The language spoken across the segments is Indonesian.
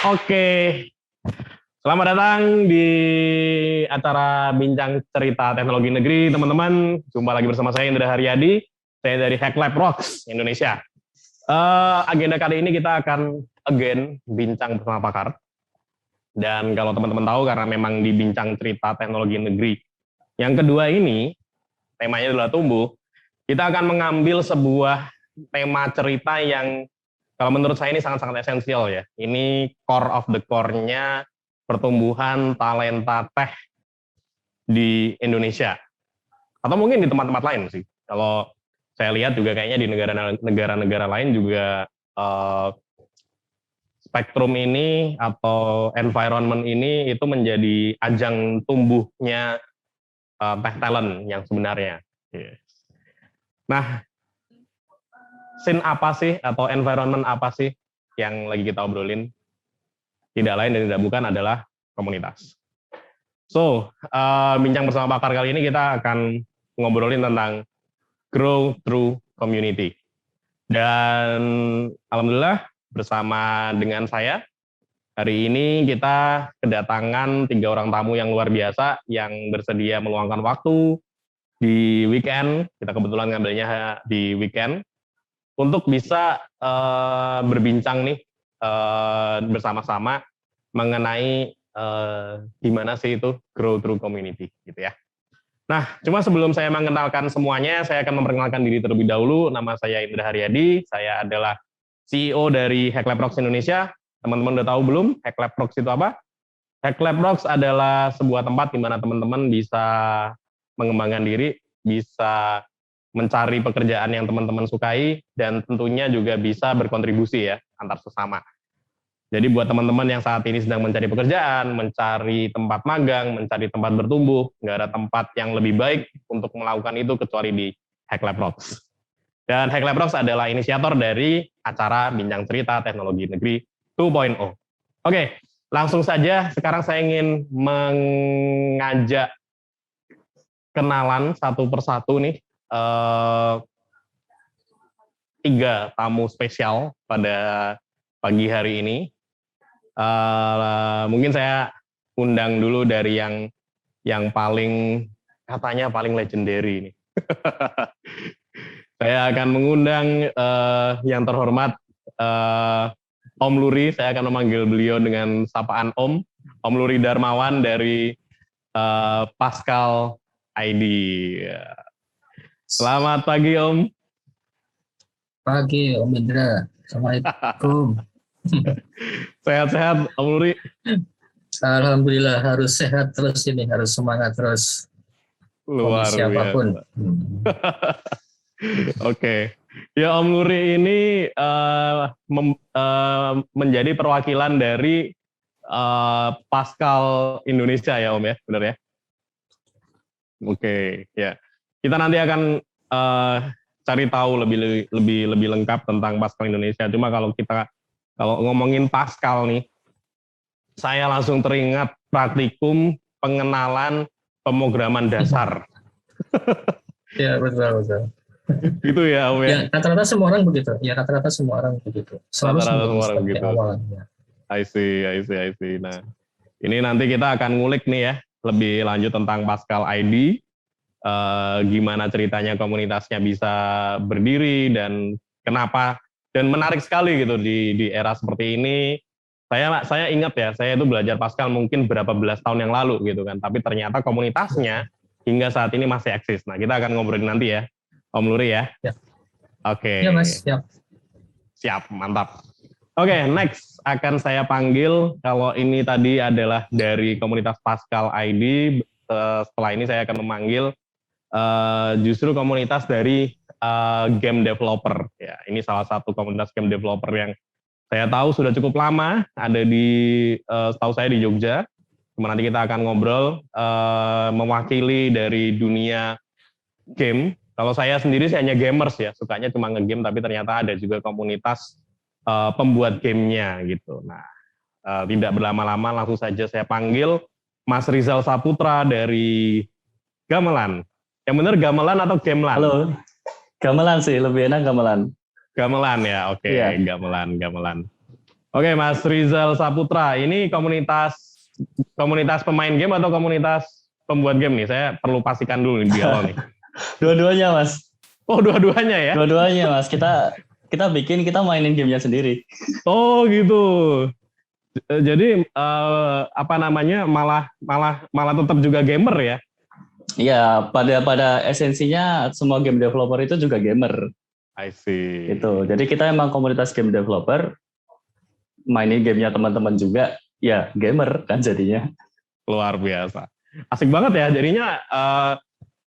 Oke, selamat datang di acara Bincang Cerita Teknologi Negeri, teman-teman. Jumpa lagi bersama saya Indra Haryadi, saya dari Hack Lab Rocks Indonesia. Agenda kali ini kita akan bincang bersama pakar. Dan kalau teman-teman tahu, karena memang di Bincang Cerita Teknologi Negeri yang kedua ini, temanya adalah tumbuh, kita akan mengambil sebuah tema cerita yang kalau menurut saya ini sangat-sangat esensial ya. Ini core of the core-nya pertumbuhan talenta tech di Indonesia. Atau mungkin di tempat-tempat lain sih. Kalau saya lihat juga kayaknya di negara-negara lain juga spektrum ini atau environment ini itu menjadi ajang tumbuhnya tech talent yang sebenarnya. Nah, scene apa sih atau environment apa sih yang lagi kita obrolin? Tidak lain dan tidak bukan adalah komunitas. So, bincang bersama pakar kali ini kita akan ngobrolin tentang grow through community. Dan alhamdulillah bersama dengan saya hari ini kita kedatangan 3 orang tamu yang luar biasa yang bersedia meluangkan waktu di weekend. Kita kebetulan ngambilnya di weekend untuk bisa berbincang nih bersama-sama mengenai gimana sih itu grow through community gitu ya. Nah, cuma sebelum saya mengenalkan semuanya, saya akan memperkenalkan diri terlebih dahulu. Nama saya Indra Haryadi, saya adalah CEO dari Hack Lab Rocks Indonesia. Teman-teman udah tahu belum Hack Lab Rocks itu apa? Hack Lab Rocks adalah sebuah tempat di mana teman-teman bisa mengembangkan diri, bisa mencari pekerjaan yang teman-teman sukai, dan tentunya juga bisa berkontribusi ya, antar sesama. Jadi buat teman-teman yang saat ini sedang mencari pekerjaan, mencari tempat magang, mencari tempat bertumbuh, nggak ada tempat yang lebih baik untuk melakukan itu kecuali di Hack Lab Rocks. Dan Hack Lab Rocks adalah inisiator dari acara Bincang Cerita Teknologi Negeri 2.0. Oke, langsung saja sekarang saya ingin mengajak kenalan satu persatu nih, 3 tamu spesial pada pagi hari ini. Mungkin saya undang dulu dari yang paling katanya paling legendary ini. Saya akan mengundang yang terhormat Om Luri. Saya akan memanggil beliau dengan sapaan Om Luri Darmawan dari Pascal ID. Selamat pagi Om. Pagi Om Indra, Assalamualaikum. Sehat-sehat Om Luri? Alhamdulillah, harus sehat terus ini, harus semangat terus. Luar biasa. Siapapun. Oke. Ya Om Luri ini menjadi perwakilan dari Pascal Indonesia ya Om ya, benar ya? Oke, ya. Kita nanti akan cari tahu lebih lengkap tentang Pascal Indonesia. Cuma kalau ngomongin Pascal nih, saya langsung teringat praktikum pengenalan pemrograman dasar. Ya betul. Gitu ya Om ya? Ya rata-rata semua orang begitu. Selalu rata-rata semua orang begitu. Awalnya. I see. Nah, ini nanti kita akan ngulik nih ya, lebih lanjut tentang Pascal ID. Gimana ceritanya komunitasnya bisa berdiri dan kenapa, dan menarik sekali gitu di era seperti ini. Saya ingat ya, saya itu belajar Pascal mungkin berapa belas tahun yang lalu gitu kan, tapi ternyata komunitasnya hingga saat ini masih eksis. Nah, kita akan ngobrolin nanti ya, Om Luri ya. Oke. Ya Mas, Siap, mantap. Oke, next akan saya panggil, kalau ini tadi adalah dari komunitas Pascal ID, setelah ini saya akan memanggil justru komunitas dari game developer. Ya, ini salah satu komunitas game developer yang saya tahu sudah cukup lama, ada setahu saya di Jogja. Nanti kita akan ngobrol mewakili dari dunia game. Kalau saya sendiri saya hanya gamers ya, sukanya cuma nge-game, tapi ternyata ada juga komunitas pembuat gamenya gitu. Nah, tidak berlama-lama langsung saja saya panggil Mas Rizal Saputra dari Gamelan. Yang benar Gamelan atau Gamelan? Halo, Gamelan sih, lebih enak Gamelan. Gamelan ya, oke. Iya. Gamelan. Oke, Mas Rizal Saputra, ini komunitas pemain game atau komunitas pembuat game nih? Saya perlu pastikan dulu nih di awal nih. Dua-duanya, Mas. Oh, dua-duanya ya? Dua-duanya, Mas. Kita mainin gamenya sendiri. Oh, gitu. Jadi apa namanya malah tetap juga gamer ya? Iya, pada esensinya semua game developer itu juga gamer. I see. Gitu. Jadi kita emang komunitas game developer, mainin gamenya teman-teman juga, ya gamer kan jadinya. Luar biasa. Asik banget ya. Jadinya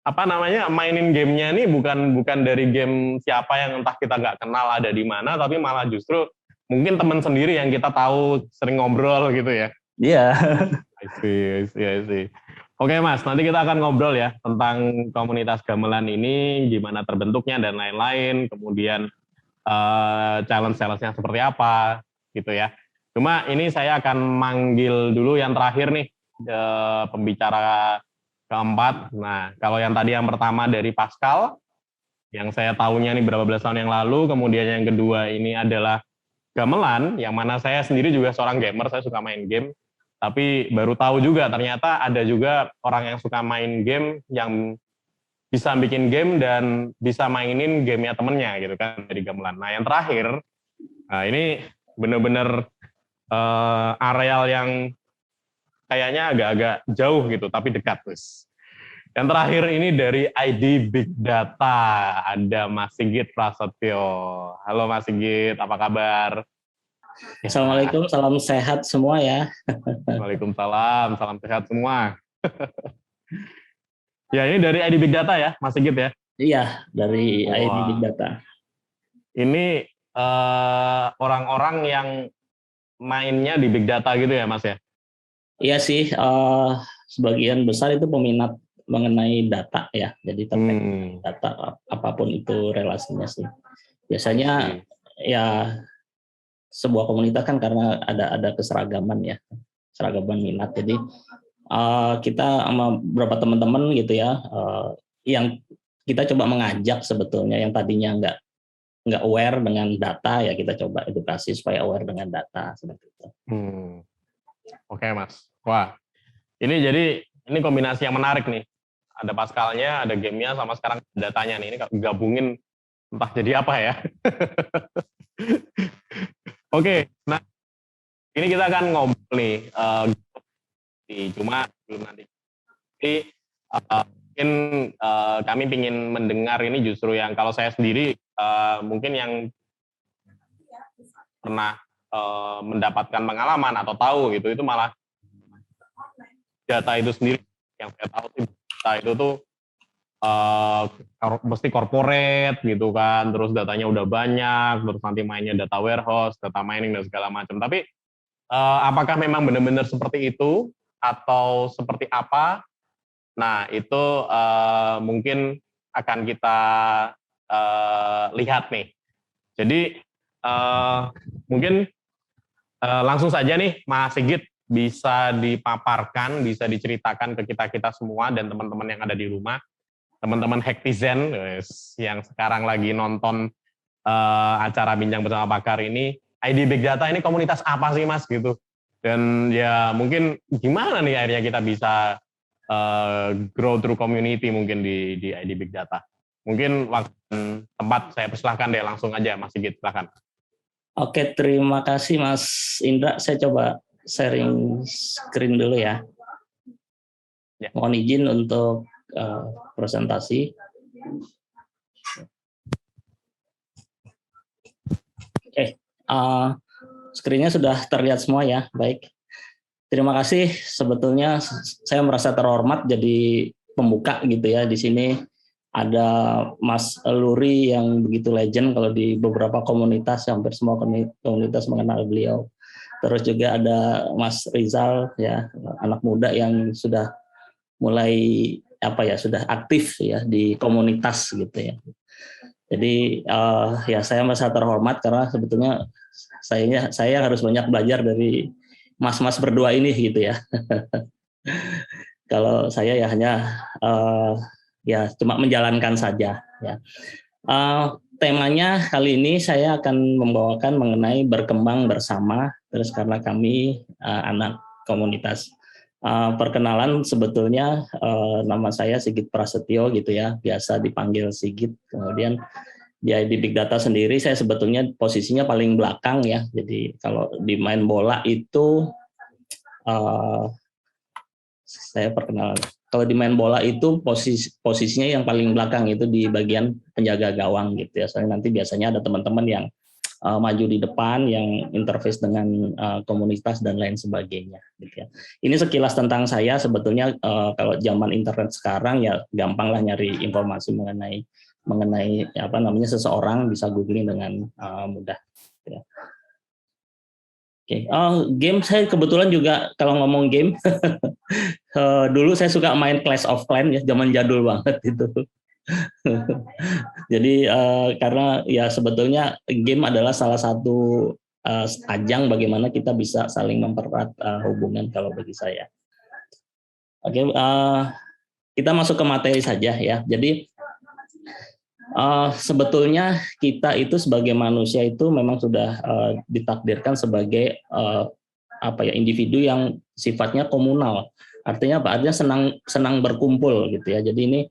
apa namanya mainin gamenya ini bukan dari game siapa yang entah kita nggak kenal ada di mana, tapi malah justru mungkin teman sendiri yang kita tahu sering ngobrol gitu ya. Iya. I see. Oke Mas, nanti kita akan ngobrol ya tentang komunitas gamelan ini, gimana terbentuknya dan lain-lain, kemudian challenge-challenge-nya seperti apa gitu ya. Cuma ini saya akan manggil dulu yang terakhir nih, pembicara keempat. Nah, kalau yang tadi yang pertama dari Pascal, yang saya tahunya nih berapa belas tahun yang lalu, kemudian yang kedua ini adalah gamelan, yang mana saya sendiri juga seorang gamer, saya suka main game, tapi baru tahu juga ternyata ada juga orang yang suka main game, yang bisa bikin game dan bisa mainin gamenya temennya gitu kan, dari gamelan. Nah, yang terakhir, nah ini bener-bener areal yang kayaknya agak-agak jauh gitu, tapi dekat terus. Yang terakhir ini dari ID Big Data, ada Mas Sigit Prasetyo. Halo Mas Sigit, apa kabar? Assalamualaikum, salam sehat semua ya. Waalaikumsalam, salam sehat semua. Ya ini dari ID Big Data ya, Mas Sigit ya? Iya, dari ID Big Data. Ini orang-orang yang mainnya di Big Data gitu ya Mas ya? Iya sih, sebagian besar itu peminat mengenai data ya, jadi terkait data apapun itu relasinya sih. Biasanya ya sebuah komunitas kan karena ada keseragaman ya, seragaman minat. Jadi kita sama beberapa teman-teman gitu ya, yang kita coba mengajak sebetulnya yang tadinya nggak aware dengan data ya, kita coba edukasi supaya aware dengan data seperti itu. Oke Mas, wah ini jadi ini kombinasi yang menarik nih. Ada Pascalnya, ada gamenya, sama sekarang datanya nih. Ini gabungin entah jadi apa ya. Oke, nah ini kita akan ngobrol nih. Cuma belum nanti. Jadi mungkin kami ingin mendengar ini justru yang kalau saya sendiri mungkin yang pernah mendapatkan pengalaman atau tahu gitu, itu malah data itu sendiri yang saya tahu sih, data itu tuh mesti corporate gitu kan, terus datanya udah banyak, terus nanti mainnya data warehouse, data mining dan segala macam. Tapi apakah memang benar-benar seperti itu atau seperti apa? Nah itu mungkin akan kita lihat nih. Jadi mungkin langsung saja nih Mas Sigit bisa dipaparkan, bisa diceritakan ke kita semua dan teman-teman yang ada di rumah, teman-teman Hacktizen yang sekarang lagi nonton acara Bincang Bersama Pakar ini, ID Big Data ini komunitas apa sih Mas gitu? Dan ya mungkin gimana nih akhirnya kita bisa grow through community mungkin di ID Big Data. Mungkin waktu tempat saya persilahkan deh, langsung aja Mas Sigit, silahkan. Oke, terima kasih Mas Indra. Saya coba sharing screen dulu ya. Mohon izin untuk presentasi. Oke, screen-nya sudah terlihat semua ya. Baik. Terima kasih. Sebetulnya saya merasa terhormat jadi pembuka gitu ya. Di sini ada Mas Luri yang begitu legend kalau di beberapa komunitas, hampir semua komunitas mengenal beliau. Terus juga ada Mas Rizal ya, anak muda yang sudah mulai sudah aktif ya di komunitas gitu ya. Jadi ya saya merasa terhormat karena sebetulnya saya harus banyak belajar dari mas-mas berdua ini gitu ya. Kalau saya ya hanya ya cuma menjalankan saja ya. Temanya kali ini saya akan membawakan mengenai berkembang bersama terus karena kami anak komunitas. Perkenalan sebetulnya nama saya Sigit Prasetyo gitu ya, biasa dipanggil Sigit. Kemudian di Big Data sendiri saya sebetulnya posisinya paling belakang ya. Jadi kalau di main bola itu saya perkenalan. Kalau di main bola itu posisinya yang paling belakang itu di bagian penjaga gawang gitu ya. Soalnya nanti biasanya ada teman-teman yang maju di depan, yang interface dengan komunitas dan lain sebagainya. Gitu ya. Ini sekilas tentang saya. Sebetulnya kalau zaman internet sekarang ya gampang lah nyari informasi mengenai apa namanya seseorang, bisa googling dengan mudah. Gitu ya. Oke, game saya kebetulan juga kalau ngomong game, dulu saya suka main Clash of Clans ya, zaman jadul banget itu. Jadi karena ya sebetulnya game adalah salah satu ajang bagaimana kita bisa saling mempererat hubungan kalau bagi saya. Oke, kita masuk ke materi saja ya. Jadi sebetulnya kita itu sebagai manusia itu memang sudah ditakdirkan sebagai individu yang sifatnya komunal. Artinya apa? Artinya senang berkumpul gitu ya. Jadi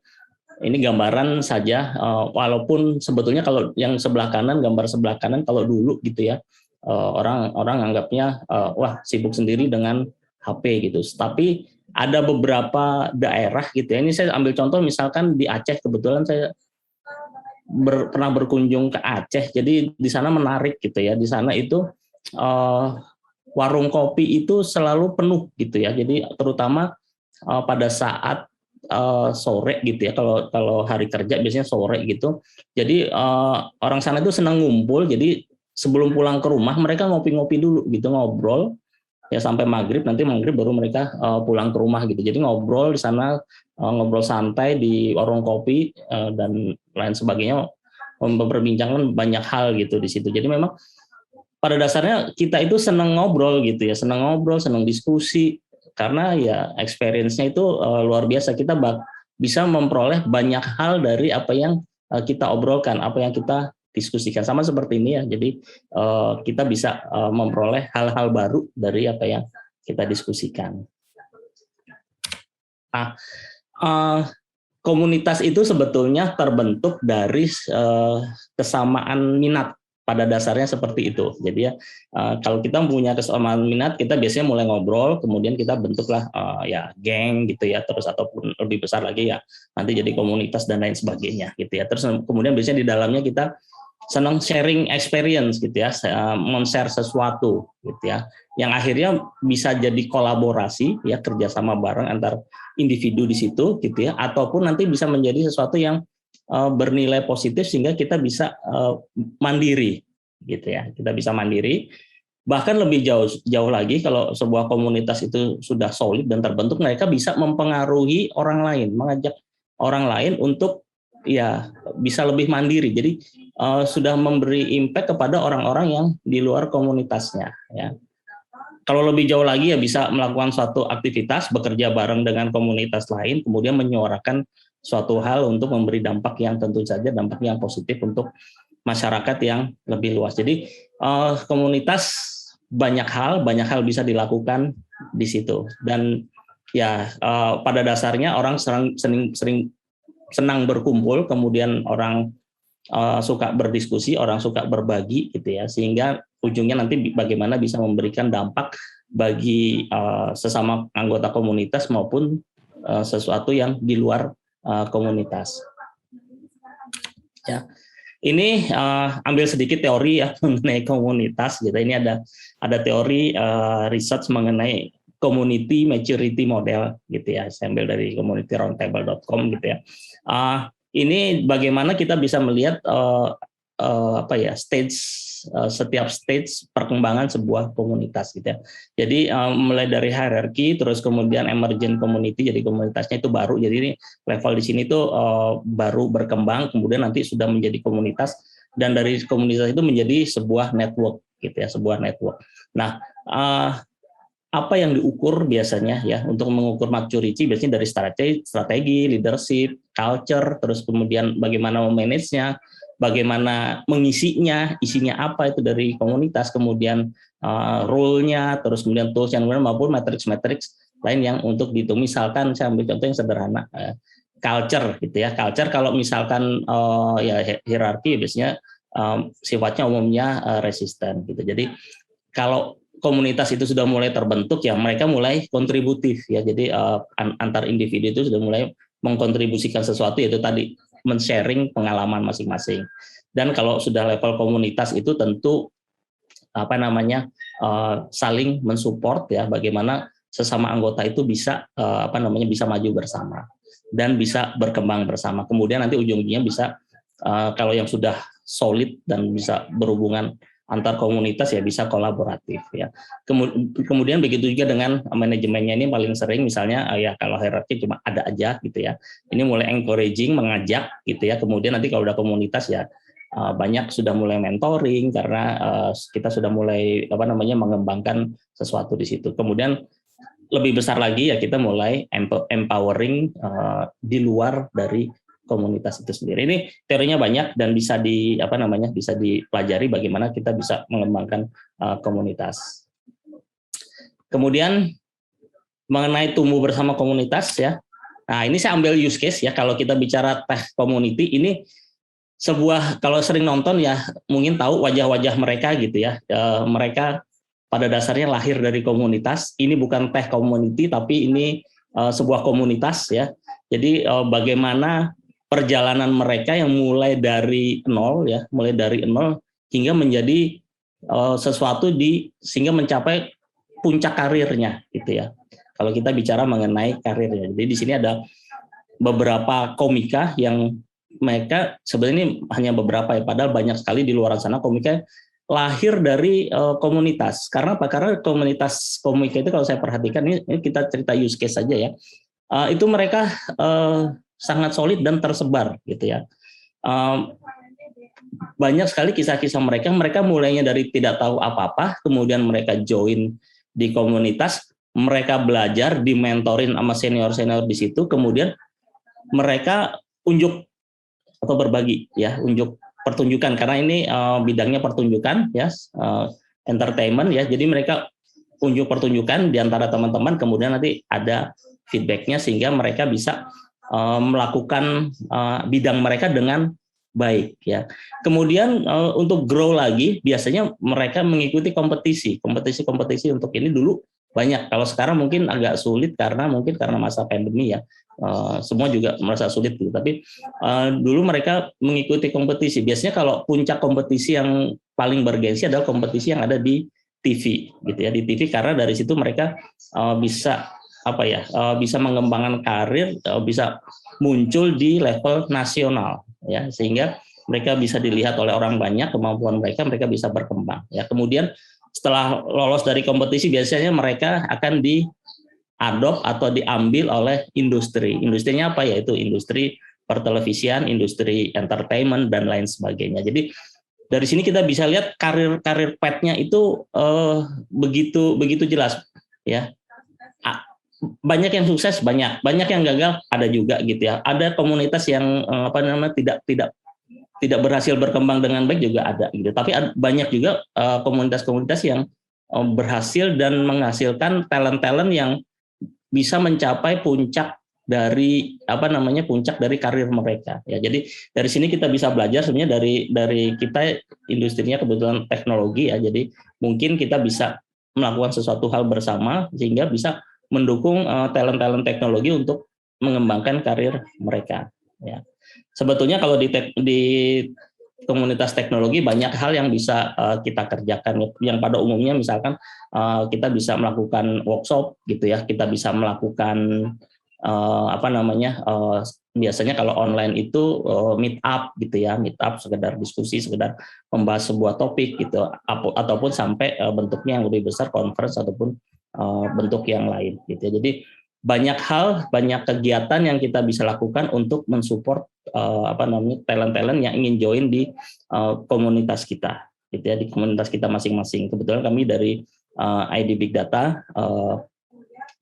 ini gambaran saja, walaupun sebetulnya kalau yang sebelah kanan, gambar sebelah kanan kalau dulu gitu ya, orang anggapnya wah sibuk sendiri dengan HP gitu. Tapi ada beberapa daerah gitu ya. Ini saya ambil contoh misalkan di Aceh, kebetulan saya pernah berkunjung ke Aceh, jadi di sana menarik gitu ya. Di sana itu warung kopi itu selalu penuh gitu ya. Jadi terutama pada saat sore gitu ya. Kalau hari kerja biasanya sore gitu. Jadi orang sana itu senang ngumpul. Jadi sebelum pulang ke rumah mereka ngopi-ngopi dulu gitu, ngobrol ya sampai maghrib. Nanti maghrib baru mereka pulang ke rumah gitu. Jadi ngobrol di sana, ngobrol santai di warung kopi dan lain sebagainya, memperbincangkan banyak hal gitu di situ. Jadi memang pada dasarnya kita itu senang ngobrol gitu ya, senang ngobrol, senang diskusi, karena ya experience-nya itu luar biasa. Kita bisa memperoleh banyak hal dari apa yang kita obrolkan, apa yang kita diskusikan. Sama seperti ini ya, jadi kita bisa memperoleh hal-hal baru dari apa yang kita diskusikan. Nah, komunitas itu sebetulnya terbentuk dari kesamaan minat. Pada dasarnya seperti itu. Jadi ya kalau kita punya kesamaan minat, kita biasanya mulai ngobrol, kemudian kita bentuklah ya geng gitu ya, terus ataupun lebih besar lagi ya nanti jadi komunitas dan lain sebagainya gitu ya. Terus kemudian biasanya di dalamnya kita senang sharing experience gitu ya, men-share sesuatu gitu ya, yang akhirnya bisa jadi kolaborasi ya, kerjasama bareng antar individu di situ gitu ya, ataupun nanti bisa menjadi sesuatu yang bernilai positif sehingga kita bisa mandiri gitu ya, kita bisa mandiri. Bahkan lebih jauh lagi, kalau sebuah komunitas itu sudah solid dan terbentuk, mereka bisa mempengaruhi orang lain, mengajak orang lain untuk ya bisa lebih mandiri. Jadi sudah memberi impact kepada orang-orang yang di luar komunitasnya ya. Kalau lebih jauh lagi ya bisa melakukan suatu aktivitas, bekerja bareng dengan komunitas lain, kemudian menyuarakan suatu hal untuk memberi dampak yang tentu saja dampak yang positif untuk masyarakat yang lebih luas. Jadi komunitas banyak hal bisa dilakukan di situ. Dan ya pada dasarnya orang sering senang berkumpul, kemudian orang suka berdiskusi, orang suka berbagi gitu ya, sehingga ujungnya nanti bagaimana bisa memberikan dampak bagi sesama anggota komunitas maupun sesuatu yang di luar komunitas. Ya, ini ambil sedikit teori ya mengenai komunitas gitu. Ini ada teori research mengenai community maturity model gitu ya. Saya ambil dari communityroundtable.com gitu ya. Ini bagaimana kita bisa melihat setiap stage perkembangan sebuah komunitas gitu ya. Jadi mulai dari hierarki, terus kemudian emergent community, jadi komunitasnya itu baru. Jadi ini level di sini tuh baru berkembang, kemudian nanti sudah menjadi komunitas, dan dari komunitas itu menjadi sebuah network gitu ya, sebuah network. Nah, apa yang diukur biasanya ya untuk mengukur maturity biasanya dari strategi, leadership, culture, terus kemudian bagaimana memanage-nya, bagaimana mengisinya, isinya apa itu dari komunitas, kemudian rule-nya, terus kemudian tools yang maupun matrix-matrix lain yang untuk dihitung. Misalkan saya ambil contoh yang sederhana, culture gitu ya. Culture kalau misalkan ya hierarki biasanya sifatnya umumnya resisten gitu. Jadi kalau komunitas itu sudah mulai terbentuk ya mereka mulai kontributif ya. Jadi antar individu itu sudah mulai mengkontribusikan sesuatu, yaitu tadi men-sharing pengalaman masing-masing. Dan kalau sudah level komunitas itu tentu saling mensupport ya, bagaimana sesama anggota itu bisa bisa maju bersama dan bisa berkembang bersama. Kemudian nanti ujung-ujungnya bisa kalau yang sudah solid dan bisa berhubungan antar komunitas ya bisa kolaboratif ya. Kemudian begitu juga dengan manajemennya, ini paling sering misalnya ya kalau hierarki cuma ada aja gitu ya. Ini mulai encouraging, mengajak gitu ya. Kemudian nanti kalau udah komunitas ya banyak sudah mulai mentoring karena kita sudah mulai mengembangkan sesuatu di situ. Kemudian lebih besar lagi ya kita mulai empowering di luar dari komunitas itu sendiri. Ini teorinya banyak dan bisa bisa dipelajari bagaimana kita bisa mengembangkan komunitas. Kemudian mengenai tumbuh bersama komunitas ya. Nah, ini saya ambil use case ya, kalau kita bicara tech community ini sebuah, kalau sering nonton ya mungkin tahu wajah-wajah mereka gitu ya. Mereka pada dasarnya lahir dari komunitas. Ini bukan tech community tapi ini sebuah komunitas ya. Jadi bagaimana perjalanan mereka yang mulai dari nol hingga menjadi sesuatu sehingga mencapai puncak karirnya gitu ya. Kalau kita bicara mengenai karirnya. Jadi di sini ada beberapa komika yang mereka sebenarnya ini hanya beberapa ya, padahal banyak sekali di luar sana komika lahir dari komunitas. Karena apa? Karena komunitas komika itu kalau saya perhatikan, ini kita cerita use case saja ya, itu mereka sangat solid dan tersebar gitu ya. Banyak sekali kisah-kisah mereka mulainya dari tidak tahu apa-apa, kemudian mereka join di komunitas, mereka belajar, dimentorin sama senior-senior di situ, kemudian mereka unjuk atau berbagi ya, unjuk pertunjukan karena ini bidangnya pertunjukan ya, entertainment ya. Jadi mereka unjuk pertunjukan di antara teman-teman, kemudian nanti ada feedbacknya sehingga mereka bisa melakukan bidang mereka dengan baik ya. Kemudian untuk grow lagi biasanya mereka mengikuti kompetisi untuk ini dulu banyak. Kalau sekarang mungkin agak sulit karena masa pandemi ya. Semua juga merasa sulit gitu. Tapi dulu mereka mengikuti kompetisi. Biasanya kalau puncak kompetisi yang paling bergensi adalah kompetisi yang ada di TV gitu ya, di TV, karena dari situ mereka bisa bisa mengembangkan karir, bisa muncul di level nasional ya, sehingga mereka bisa dilihat oleh orang banyak, kemampuan mereka bisa berkembang ya. Kemudian setelah lolos dari kompetisi biasanya mereka akan diadop atau diambil oleh industri. Industrinya apa? Yaitu industri pertelevisian, industri entertainment dan lain sebagainya. Jadi dari sini kita bisa lihat karir path-nya itu begitu jelas ya. Banyak yang sukses, banyak yang gagal, ada juga gitu ya. Ada komunitas yang tidak berhasil berkembang dengan baik juga ada gitu. Tapi banyak juga komunitas-komunitas yang berhasil dan menghasilkan talent-talent yang bisa mencapai puncak dari puncak dari karir mereka ya. Jadi dari sini kita bisa belajar sebenarnya dari kita industrinya kebetulan teknologi ya. Jadi mungkin kita bisa melakukan sesuatu hal bersama sehingga bisa mendukung talent-talent teknologi untuk mengembangkan karir mereka ya. Sebetulnya kalau di komunitas teknologi banyak hal yang bisa kita kerjakan yang pada umumnya, misalkan kita bisa melakukan workshop gitu ya, kita bisa melakukan biasanya kalau online itu meet up gitu ya, meet up sekedar diskusi, sekedar membahas sebuah topik gitu, ataupun sampai bentuknya yang lebih besar, conference ataupun bentuk yang lain gitu ya. Jadi banyak hal, banyak kegiatan yang kita bisa lakukan untuk mensupport talent-talent yang ingin join di komunitas kita gitu ya, di komunitas kita masing-masing. Kebetulan kami dari ID Big Data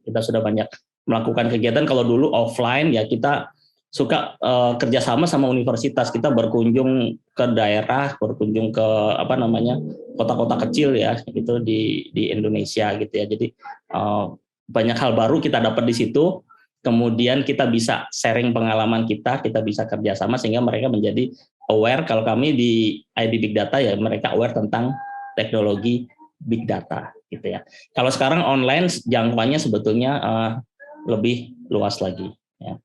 kita sudah banyak melakukan kegiatan. Kalau dulu offline ya kita suka kerjasama sama universitas. Kita berkunjung ke daerah, berkunjung ke apa namanya kota-kota kecil ya, gitu di Indonesia gitu ya. Jadi banyak hal baru kita dapat di situ. Kemudian kita bisa sharing pengalaman kita bisa kerjasama sehingga mereka menjadi aware. Kalau kami di ID Big Data ya mereka aware tentang teknologi Big Data gitu ya. Kalau sekarang online jangkauannya sebetulnya lebih luas lagi. Ya.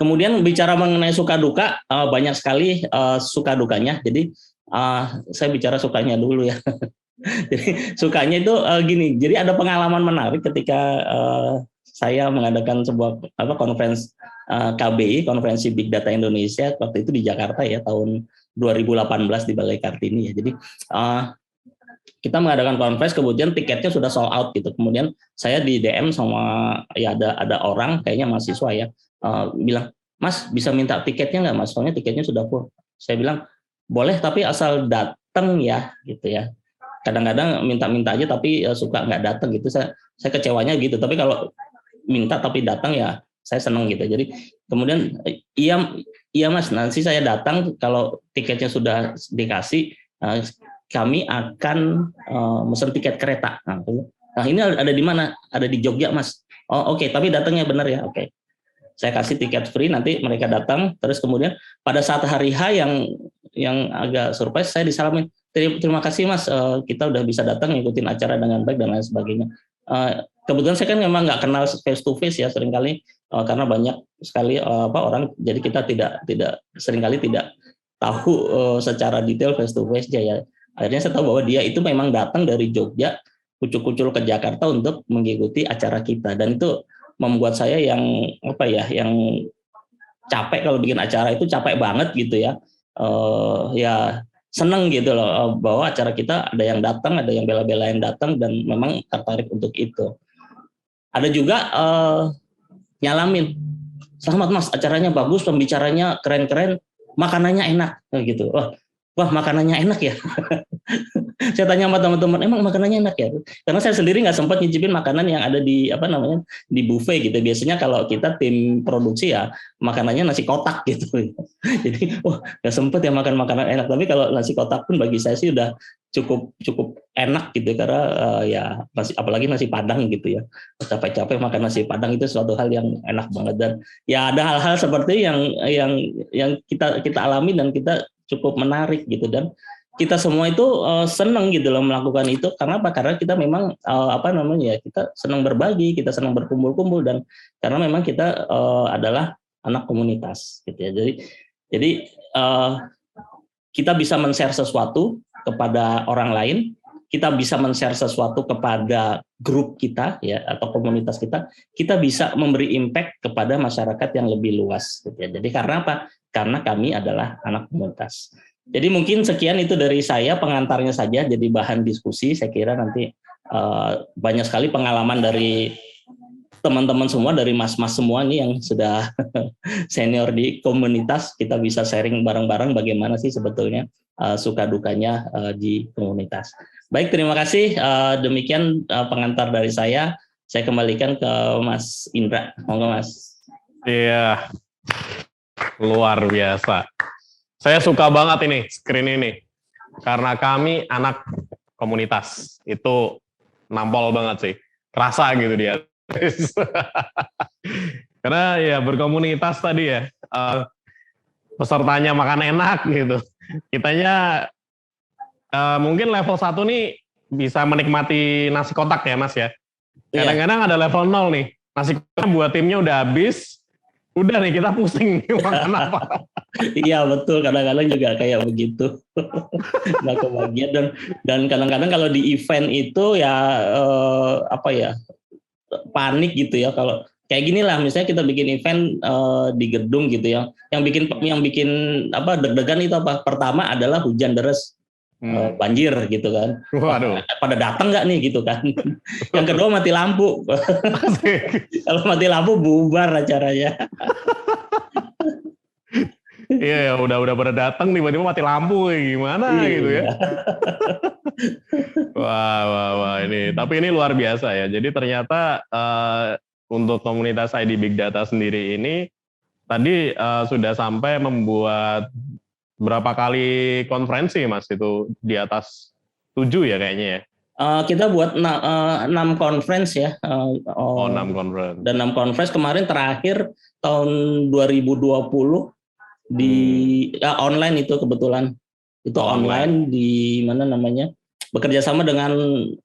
Kemudian bicara mengenai suka duka, banyak sekali suka dukanya. Jadi saya bicara sukanya dulu ya. Jadi sukanya itu gini. Jadi ada pengalaman menarik ketika saya mengadakan sebuah konferensi KBI, Konferensi Big Data Indonesia, waktu itu di Jakarta ya, tahun 2018 di Balai Kartini ya. Jadi kita mengadakan konferensi, kemudian tiketnya sudah sold out gitu. Kemudian saya di DM sama ya ada orang kayaknya mahasiswa ya, bilang, Mas bisa minta tiketnya nggak Mas? Soalnya tiketnya sudah full. Saya bilang boleh tapi asal datang ya gitu ya. Kadang-kadang minta-minta aja tapi suka nggak datang gitu. Saya kecewanya gitu. Tapi kalau minta tapi datang ya saya senang gitu. Jadi kemudian iya Mas, nanti saya datang kalau tiketnya sudah dikasih, kami akan mesen tiket kereta. Nah ini ada di mana? Ada di Jogja Mas. Oh oke, tapi datangnya benar ya. Oke. Saya kasih tiket free, nanti mereka datang. Terus kemudian pada saat hari H yang agak surprise, saya disalamin. Terima kasih Mas, kita udah bisa datang ngikutin acara dengan baik dan lain sebagainya. Kebetulan saya kan memang nggak kenal face to face ya seringkali karena banyak sekali orang, jadi kita seringkali tidak tahu secara detail face to face aja ya. Akhirnya saya tahu bahwa dia itu memang datang dari Jogja kucul-kucul ke Jakarta untuk mengikuti acara kita, dan itu membuat saya yang capek kalau bikin acara itu capek banget gitu ya. Ya seneng gitu loh bahwa acara kita ada yang datang, ada yang bela-belain datang dan memang tertarik untuk itu. Ada juga nyalamin, selamat Mas, acaranya bagus, pembicaranya keren-keren, makanannya enak gitu. Wah makanannya enak ya. Saya tanya sama teman-teman, emang makanannya enak ya? Karena saya sendiri nggak sempat nyicipin makanan yang ada di di buffet gitu. Biasanya kalau kita tim produksi ya makanannya nasi kotak gitu. Jadi nggak sempat ya makan makanan enak. Tapi kalau nasi kotak pun bagi saya sih udah cukup enak gitu, karena apalagi nasi Padang gitu ya. Capek-capek makan nasi Padang itu suatu hal yang enak banget, dan ya ada hal-hal seperti yang kita alami dan kita cukup menarik gitu, dan kita semua itu senang gitu loh melakukan itu. Karena apa? Karena kita memang kita senang berbagi, kita senang berkumpul-kumpul, dan karena memang kita adalah anak komunitas gitu ya. Jadi kita bisa men-share sesuatu kepada orang lain, kita bisa men-share sesuatu kepada grup kita ya atau komunitas kita bisa memberi impact kepada masyarakat yang lebih luas gitu ya. Jadi karena apa? Karena kami adalah anak komunitas. Jadi mungkin sekian itu dari saya, pengantarnya saja jadi bahan diskusi. Saya kira nanti banyak sekali pengalaman dari teman-teman semua, dari mas-mas semua nih yang sudah senior di komunitas. Kita bisa sharing bareng-bareng bagaimana sih sebetulnya suka dukanya di komunitas. Baik, terima kasih. Demikian pengantar dari saya. Saya kembalikan ke Mas Indra. Monggo Mas. Iya, luar biasa. Saya suka banget ini screen ini karena kami anak komunitas, itu nampol banget sih, kerasa gitu dia. Karena ya berkomunitas tadi ya, pesertanya makan enak gitu. Kitanya mungkin level 1 nih bisa menikmati nasi kotak ya Mas ya. Kadang-kadang ada level 0 nih, nasi kotak buat timnya udah habis, udah nih kita pusing nih makan apa. Iya betul, kadang-kadang juga kayak begitu. Nggak kebagian, dan kadang-kadang kalau di event itu ya panik gitu ya. Kalau kayak gini lah, misalnya kita bikin event di gedung gitu ya, yang bikin deg-degan itu apa? Pertama adalah hujan deras, banjir gitu kan. Waduh. Pada datang nggak nih gitu kan. Yang kedua mati lampu. Kalau mati lampu bubar acaranya. Iya, udah pada datang tiba-tiba mati lampu gimana gitu ya. Wah ini. Tapi ini luar biasa ya. Jadi ternyata untuk komunitas ID Big Data sendiri ini tadi sudah sampai membuat berapa kali konferensi Mas, itu di atas 7 ya kayaknya ya? Kita buat 6 conference ya. 6 conference. Dan 6 conference kemarin terakhir tahun 2020 di online itu kebetulan. Itu online di mana namanya? Bekerja sama dengan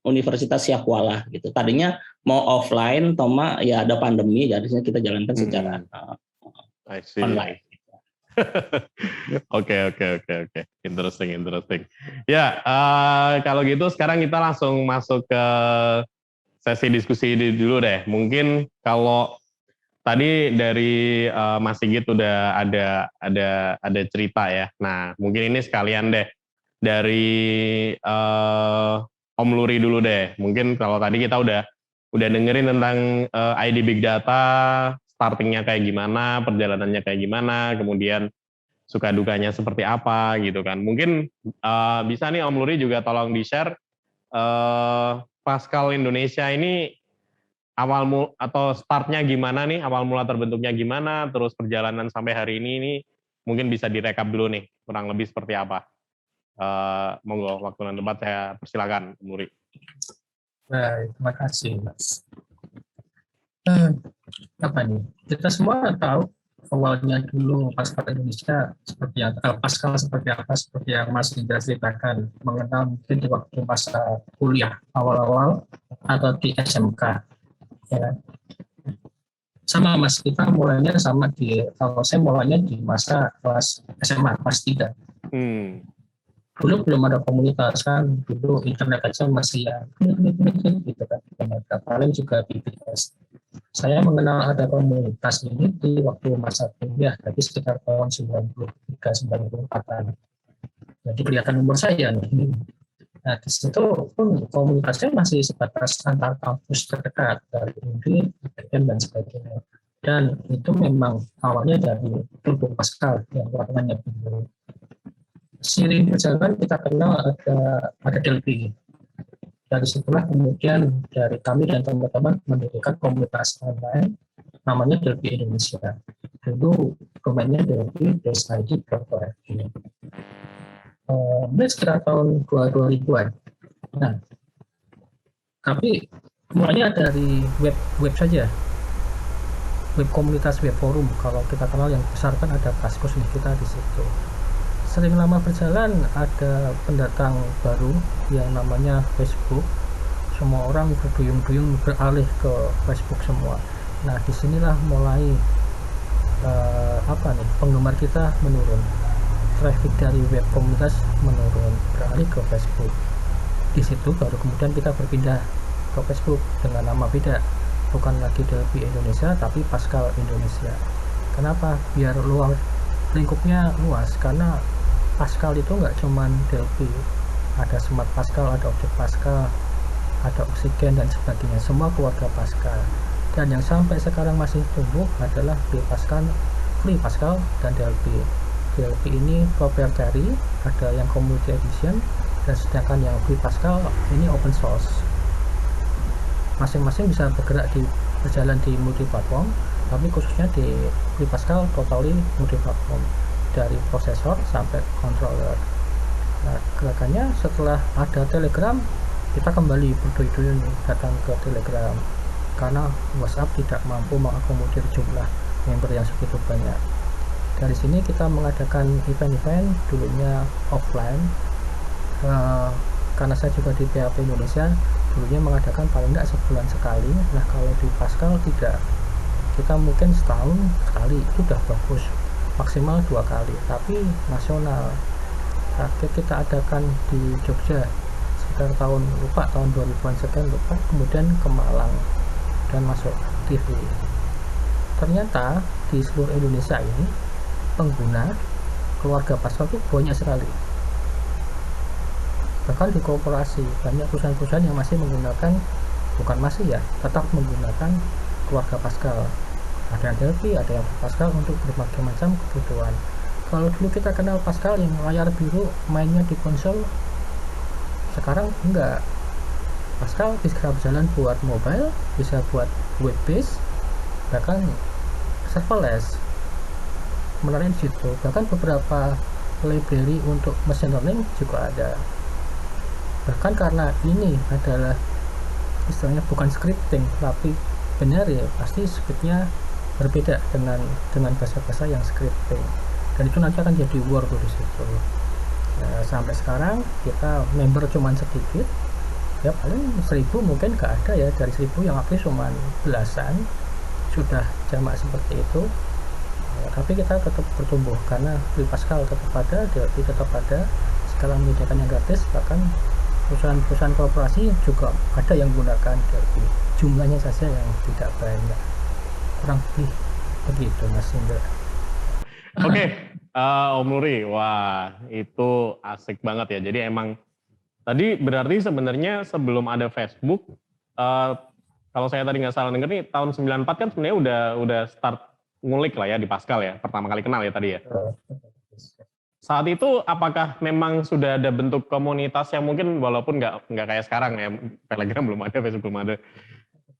Universitas Syahkuala gitu. Tadinya mau offline, ya ada pandemi, jadinya kita jalankan secara online. Oke. Interesting. Ya, kalau gitu sekarang kita langsung masuk ke sesi diskusi dulu deh. Mungkin kalau tadi dari Mas Sigit udah ada cerita ya. Nah, mungkin ini sekalian deh dari Om Luri dulu deh. Mungkin kalau tadi kita udah dengerin tentang ID Big Data, startingnya kayak gimana, perjalanannya kayak gimana, kemudian suka dukanya seperti apa gitu kan. Mungkin bisa nih Om Luri juga tolong di-share Pascal Indonesia ini atau startnya gimana nih, awal mula terbentuknya gimana, terus perjalanan sampai hari ini mungkin bisa direkap dulu nih, kurang lebih seperti apa. Monggo, waktu dan tempat saya persilakan, Om Luri. Baik, terima kasih Mas. Apa nih? Kita semua tahu awalnya dulu Pascal Indonesia seperti yang Mas Indra ceritakan, mengenal mungkin di waktu masa kuliah awal-awal atau di SMK. Ya. Sama Mas, kita mulainya sama kalau saya mulainya di masa kelas SMA, kelas 3. Dulu belum ada komunitas kan, dulu internet aja masih ya gitu kan, paling juga BBS. Saya mengenal ada komunitas ini di waktu masa kuliah, jadi sekitar tahun 93-94. Jadi kelihatan umur saya nih. Nah, di situ pun komunitasnya masih sebatas antar kampus terdekat dari UNDI, dan sebagainya. Dan itu memang awalnya dari Turbo Pascal yang warnanya biru. Seiring berjalan kita kenal ada Delphi. Dari situlah kemudian dari kami dan teman-teman mendirikan komunitas online namanya Delphi Indonesia. Dulu domainnya delphi.id.org. Ini sekitar tahun 2000-an. Nah, tapi mulanya dari web saja. Web komunitas, web forum. Kalau kita kenal yang besar kan ada Kaskus nih, kita di situ. Sering lama berjalan ada pendatang baru yang namanya Facebook. Semua orang berduyun-duyun beralih ke Facebook semua. Nah, disinilah mulai penggemar kita menurun. Traffic dari web komunitas menurun, beralih ke Facebook. Di situ baru kemudian kita berpindah ke Facebook dengan nama beda, bukan lagi Delphi Indonesia tapi Pascal Indonesia. Kenapa? Biar lingkupnya luas, karena Pascal itu nggak cuman Delphi, ada Smart Pascal, ada Objek Pascal, ada Oksigen dan sebagainya, semua keluarga Pascal. Dan yang sampai sekarang masih tumbuh adalah Free Pascal dan Delphi. Delphi ini proprietary, ada yang community edition, dan sedangkan yang Free Pascal ini open source. Masing-masing bisa berjalan di multi platform, tapi khususnya di Free Pascal totally multi platform, dari prosesor sampai controller. Nah, gerakannya setelah ada Telegram, kita kembali berduyun-duyun datang ke Telegram karena WhatsApp tidak mampu mengakomodir jumlah member yang segitu banyak. Dari sini kita mengadakan event-event dulunya offline, karena saya juga di PHP Indonesia dulunya mengadakan paling tidak sebulan sekali. Nah, kalau di Pascal tidak, kita mungkin setahun sekali, itu sudah bagus, maksimal 2 kali, tapi nasional. Terakhir kita adakan di Jogja sekitar tahun 2000-an sekian lupa, kemudian ke Malang dan masuk TV. Ternyata di seluruh Indonesia ini pengguna keluarga Pascal itu banyak sekali. Bahkan di korporasi banyak perusahaan-perusahaan yang masih menggunakan, bukan masih ya, tetap menggunakan keluarga Pascal. Ada yang Delphi, ada yang Pascal untuk berbagai macam kebutuhan. Kalau dulu kita kenal Pascal yang layar biru mainnya di konsol, sekarang enggak. Pascal bisa berjalan buat mobile, bisa buat web based, bahkan serverless. menarik di situ. Bahkan beberapa library untuk machine learning juga ada. Bahkan karena ini adalah istilahnya bukan scripting, tapi benar ya pasti speednya berbeda dengan bahasa-bahasa yang scripting. Dan itu nanti akan jadi war tuh di situ. Nah, sampai sekarang kita member cuman sedikit, ya paling 1000 mungkin nggak ada ya, dari 1000 yang aktif cuman belasan sudah jamak seperti itu. Ya, tapi kita tetap bertumbuh karena Free Pascal tetap ada, DLP tetap ada, skala menyediakan yang gratis, bahkan perusahaan-perusahaan korporasi juga ada yang menggunakan DLP, jumlahnya saja yang tidak banyak, kurang lebih begitu Mas Indra. Oke, Om Nuri, wah itu asik banget ya. Jadi emang tadi berarti sebenarnya sebelum ada Facebook, kalau saya tadi nggak salah denger nih, tahun 94 kan sebenarnya udah start ngulik lah ya di Pascal ya, pertama kali kenal ya tadi ya. Saat itu apakah memang sudah ada bentuk komunitas yang mungkin walaupun nggak kayak sekarang ya, Telegram belum ada, Facebook belum ada.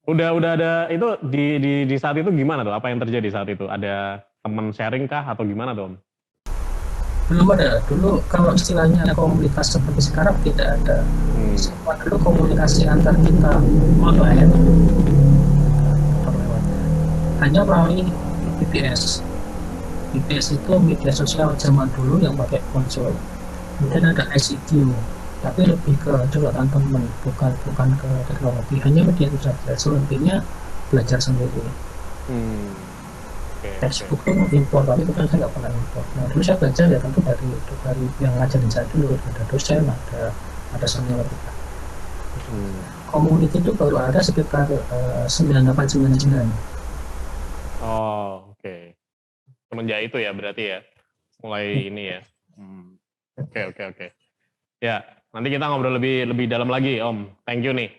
Udah ada itu di saat itu gimana tuh? Apa yang terjadi saat itu? Ada teman sharing kah atau gimana tuh? Belum ada. Dulu kalau istilahnya komunitas seperti sekarang tidak ada. Semua dulu komunikasi antar kita online terlewat. Hanya melalui BBS. BBS itu media sosial zaman dulu yang pakai konsol. Kemudian ada ICQ, tapi lebih ke curhatan teman, bukan ke teknologi. Hanya media itu saja. Selebihnya belajar sendiri. Textbook itu impor, tapi kebetulan saya nggak pernah impor. Nah dulu saya belajar ya tentu dari yang ngajarin saya dulu, ada dosen, ada senior kita. Community itu baru ada sekitar 9899. Oh oke. Semenjak itu ya berarti ya, mulai ini ya. Oke. Ya nanti kita ngobrol lebih dalam lagi Om. Thank you nih.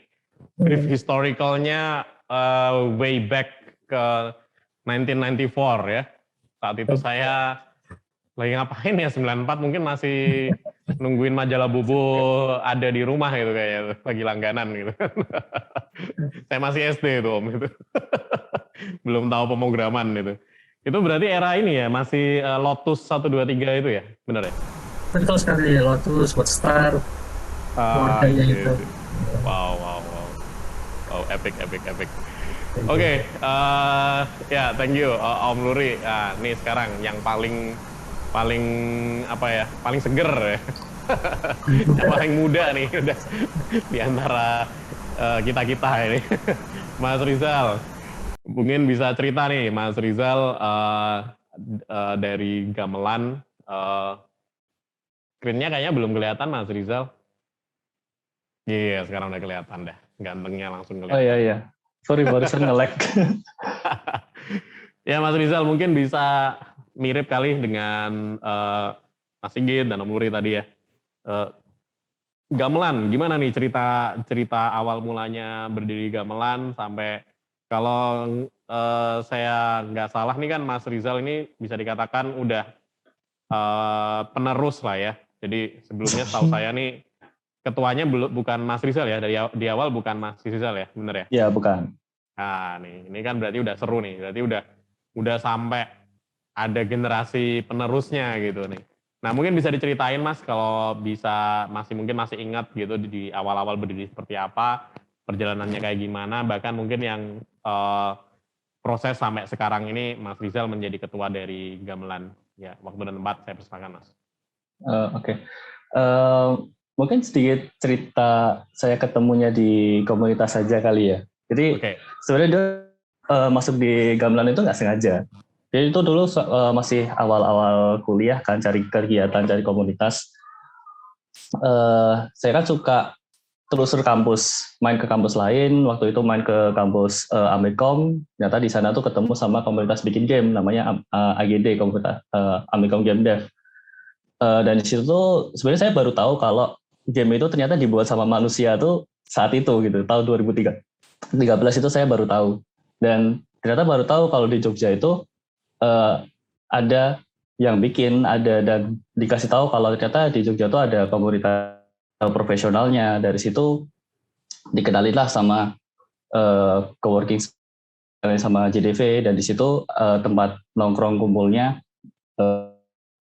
Brief historicalnya way back ke 1994 ya. Saat itu saya lagi ngapain ya, 94 mungkin masih nungguin majalah Bobo ada di rumah gitu kayaknya, lagi langganan gitu. Saya masih SD itu Om gitu. Belum tahu pemrograman gitu. Itu berarti era ini ya, masih Lotus 123 itu ya, benar ya? Betul sekali, Lotus, Hotstar, keluarganya itu. Wow, epic. Oke, ya thank you Om Nuri. Nah, nih sekarang yang paling apa ya, paling seger ya, yang paling muda nih udah di antara kita ini, Mas Rizal. Mungkin bisa cerita nih, Mas Rizal dari gamelan. Screen-nya kayaknya belum kelihatan Mas Rizal. Iya, sekarang udah kelihatan dah, gantengnya langsung kelihatan. Oh iya. Sorry, barusan nge-lag. Ya Mas Rizal mungkin bisa mirip kali dengan Mas Sigit dan Om Nuri tadi ya. Gamelan, gimana nih cerita awal mulanya berdiri gamelan sampai kalau saya nggak salah nih kan Mas Rizal ini bisa dikatakan udah penerus lah ya. Jadi sebelumnya setahu saya nih ketuanya bukan Mas Rizal ya, di awal bukan Mas Rizal ya, bener ya? Iya, bukan. Nah, ini kan berarti udah seru nih, berarti udah sampai ada generasi penerusnya gitu nih. Nah, mungkin bisa diceritain Mas, kalau bisa mungkin masih ingat gitu di awal-awal berdiri seperti apa, perjalanannya kayak gimana, bahkan mungkin yang proses sampai sekarang ini Mas Rizal menjadi ketua dari Gamelan. Ya, waktu dan tempat saya persilakan Mas. Oke. Mungkin sedikit cerita saya ketemunya di komunitas saja kali ya. Jadi sebenarnya dia masuk di gamelan itu nggak sengaja. Jadi itu dulu masih awal-awal kuliah kan, cari kegiatan, cari komunitas. Saya kan suka telusur kampus, main ke kampus lain. Waktu itu main ke kampus Amikom. Ternyata di sana tuh ketemu sama komunitas bikin game, namanya AGD, komunitas Amikom Game Dev. Dan di situ tuh sebenarnya saya baru tahu kalau game itu ternyata dibuat sama manusia tuh saat itu gitu, tahun 2013 itu saya baru tahu. Dan ternyata baru tahu kalau di Jogja itu ada yang bikin, dan dikasih tahu kalau ternyata di Jogja tuh ada komunitas profesionalnya. Dari situ dikenalilah sama coworking sama JDV, dan di situ tempat nongkrong kumpulnya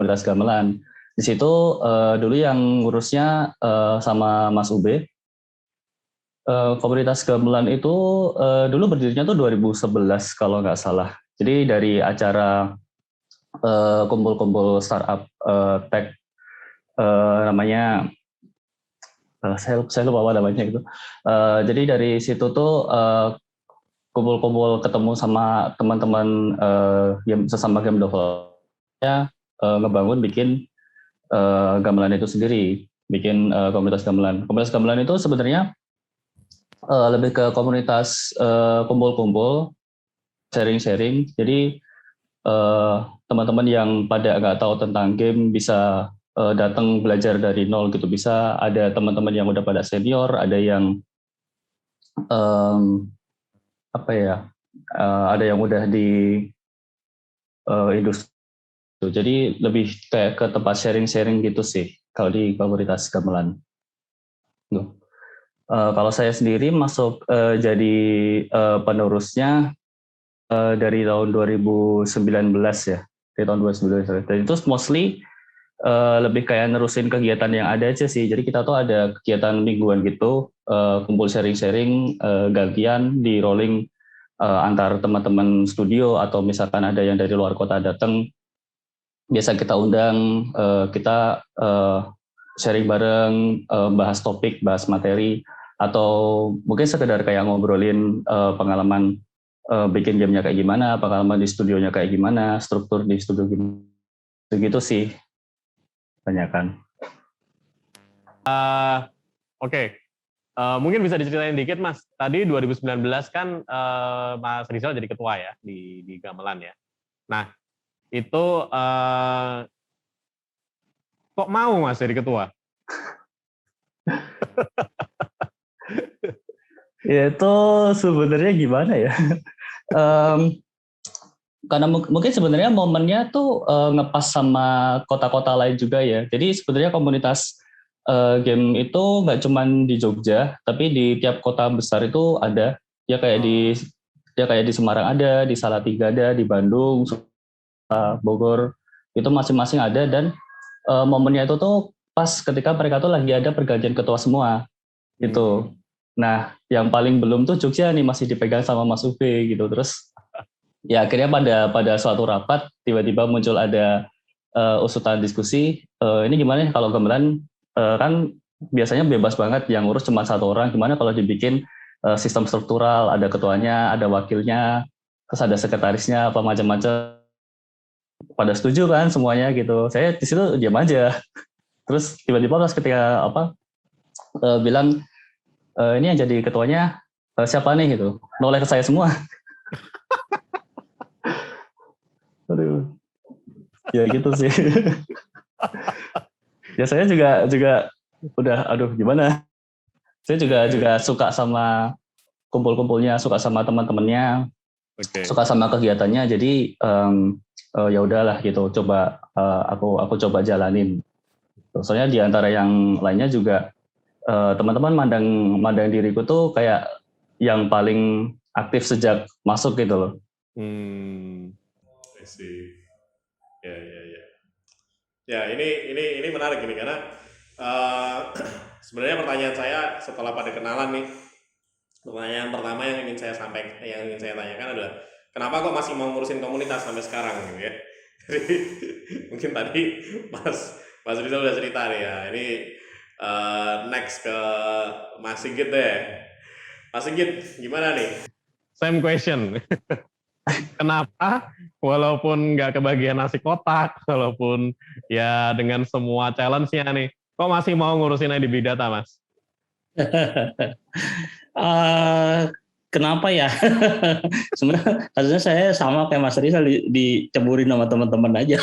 komunitas gamelan. Di situ dulu yang ngurusnya sama Mas Ube. Komunitas gamelan itu dulu berdirinya tuh 2011 kalau nggak salah. Jadi dari acara kumpul-kumpul startup tech namanya saya lupa apa namanya gitu. Jadi dari situ tuh kumpul-kumpul ketemu sama teman-teman sesama game developer ngebangun bikin gamelan itu sendiri, bikin komunitas gamelan. Komunitas gamelan itu sebenarnya lebih ke komunitas kumpul-kumpul, sharing-sharing. Jadi teman-teman yang pada nggak tahu tentang game bisa datang belajar dari nol gitu. Bisa ada teman-teman yang udah pada senior, ada yang ada yang udah di industri. Jadi lebih kayak ke tempat sharing-sharing gitu sih kalau di komunitas gamelan. Kalau saya sendiri masuk jadi penerusnya dari tahun 2019 ya, dari tahun 2019. Dan itu mostly lebih kayak nerusin kegiatan yang ada aja sih. Jadi kita tuh ada kegiatan mingguan gitu, kumpul sharing-sharing, gantian di rolling antar teman-teman studio atau misalkan ada yang dari luar kota datang, biasa kita undang, kita sharing bareng, bahas topik, bahas materi, atau mungkin sekedar kayak ngobrolin pengalaman bikin gamenya kayak gimana, pengalaman di studionya kayak gimana, struktur di studio gimana, begitu sih, banyak kan. Oke. Mungkin bisa diceritain dikit Mas, tadi 2019 kan Mas Rizal jadi ketua ya di gamelan ya. Nah, itu kok mau Mas jadi ketua? Ya itu sebenarnya gimana ya? Karena mungkin sebenarnya momennya tuh ngepas sama kota-kota lain juga ya. Jadi sebenarnya komunitas game itu nggak cuma di Jogja, tapi di tiap kota besar itu ada. Ya kayak di Semarang ada, di Salatiga ada, di Bandung, Bogor, itu masing-masing ada. Dan momennya itu tuh pas ketika mereka tuh lagi ada pergantian ketua semua gitu. Nah, yang paling belum tuh Jogja nih masih dipegang sama Mas Ube gitu. Terus ya akhirnya pada suatu rapat tiba-tiba muncul ada usutan diskusi, ini gimana ya kalau gamelan kan biasanya bebas banget yang ngurus cuma satu orang, gimana kalau dibikin sistem struktural, ada ketuanya, ada wakilnya, terus ada sekretarisnya, apa macam-macam. Pada setuju kan semuanya gitu. Saya di situ diam aja. Terus tiba-tiba pas ketika bilang ini yang jadi ketuanya siapa nih gitu, noleh ke saya semua. Aduh, ya gitu sih. Ya saya juga udah, aduh gimana. Saya juga suka sama kumpul-kumpulnya, suka sama teman-temannya, suka sama kegiatannya. Jadi ya udahlah gitu, coba aku coba jalanin. Soalnya di antara yang lainnya juga teman-teman mandang diriku tuh kayak yang paling aktif sejak masuk gitu loh. I see. Ya ini menarik ini karena sebenarnya pertanyaan saya setelah pada kenalan nih, pertanyaan pertama yang ingin saya tanyakan adalah kenapa kok masih mau ngurusin komunitas sampai sekarang gitu ya. Jadi mungkin tadi Mas Rizal udah cerita nih ya. Ini next ke Mas Sigit deh. Mas Sigit, gimana nih? Same question. Kenapa walaupun nggak kebagian nasi kotak, walaupun ya dengan semua challenge-nya nih, kok masih mau ngurusin ID Big Data, Mas? Kenapa ya? Sebenarnya harusnya saya sama kayak Mas Rizal diceburin sama teman-teman aja.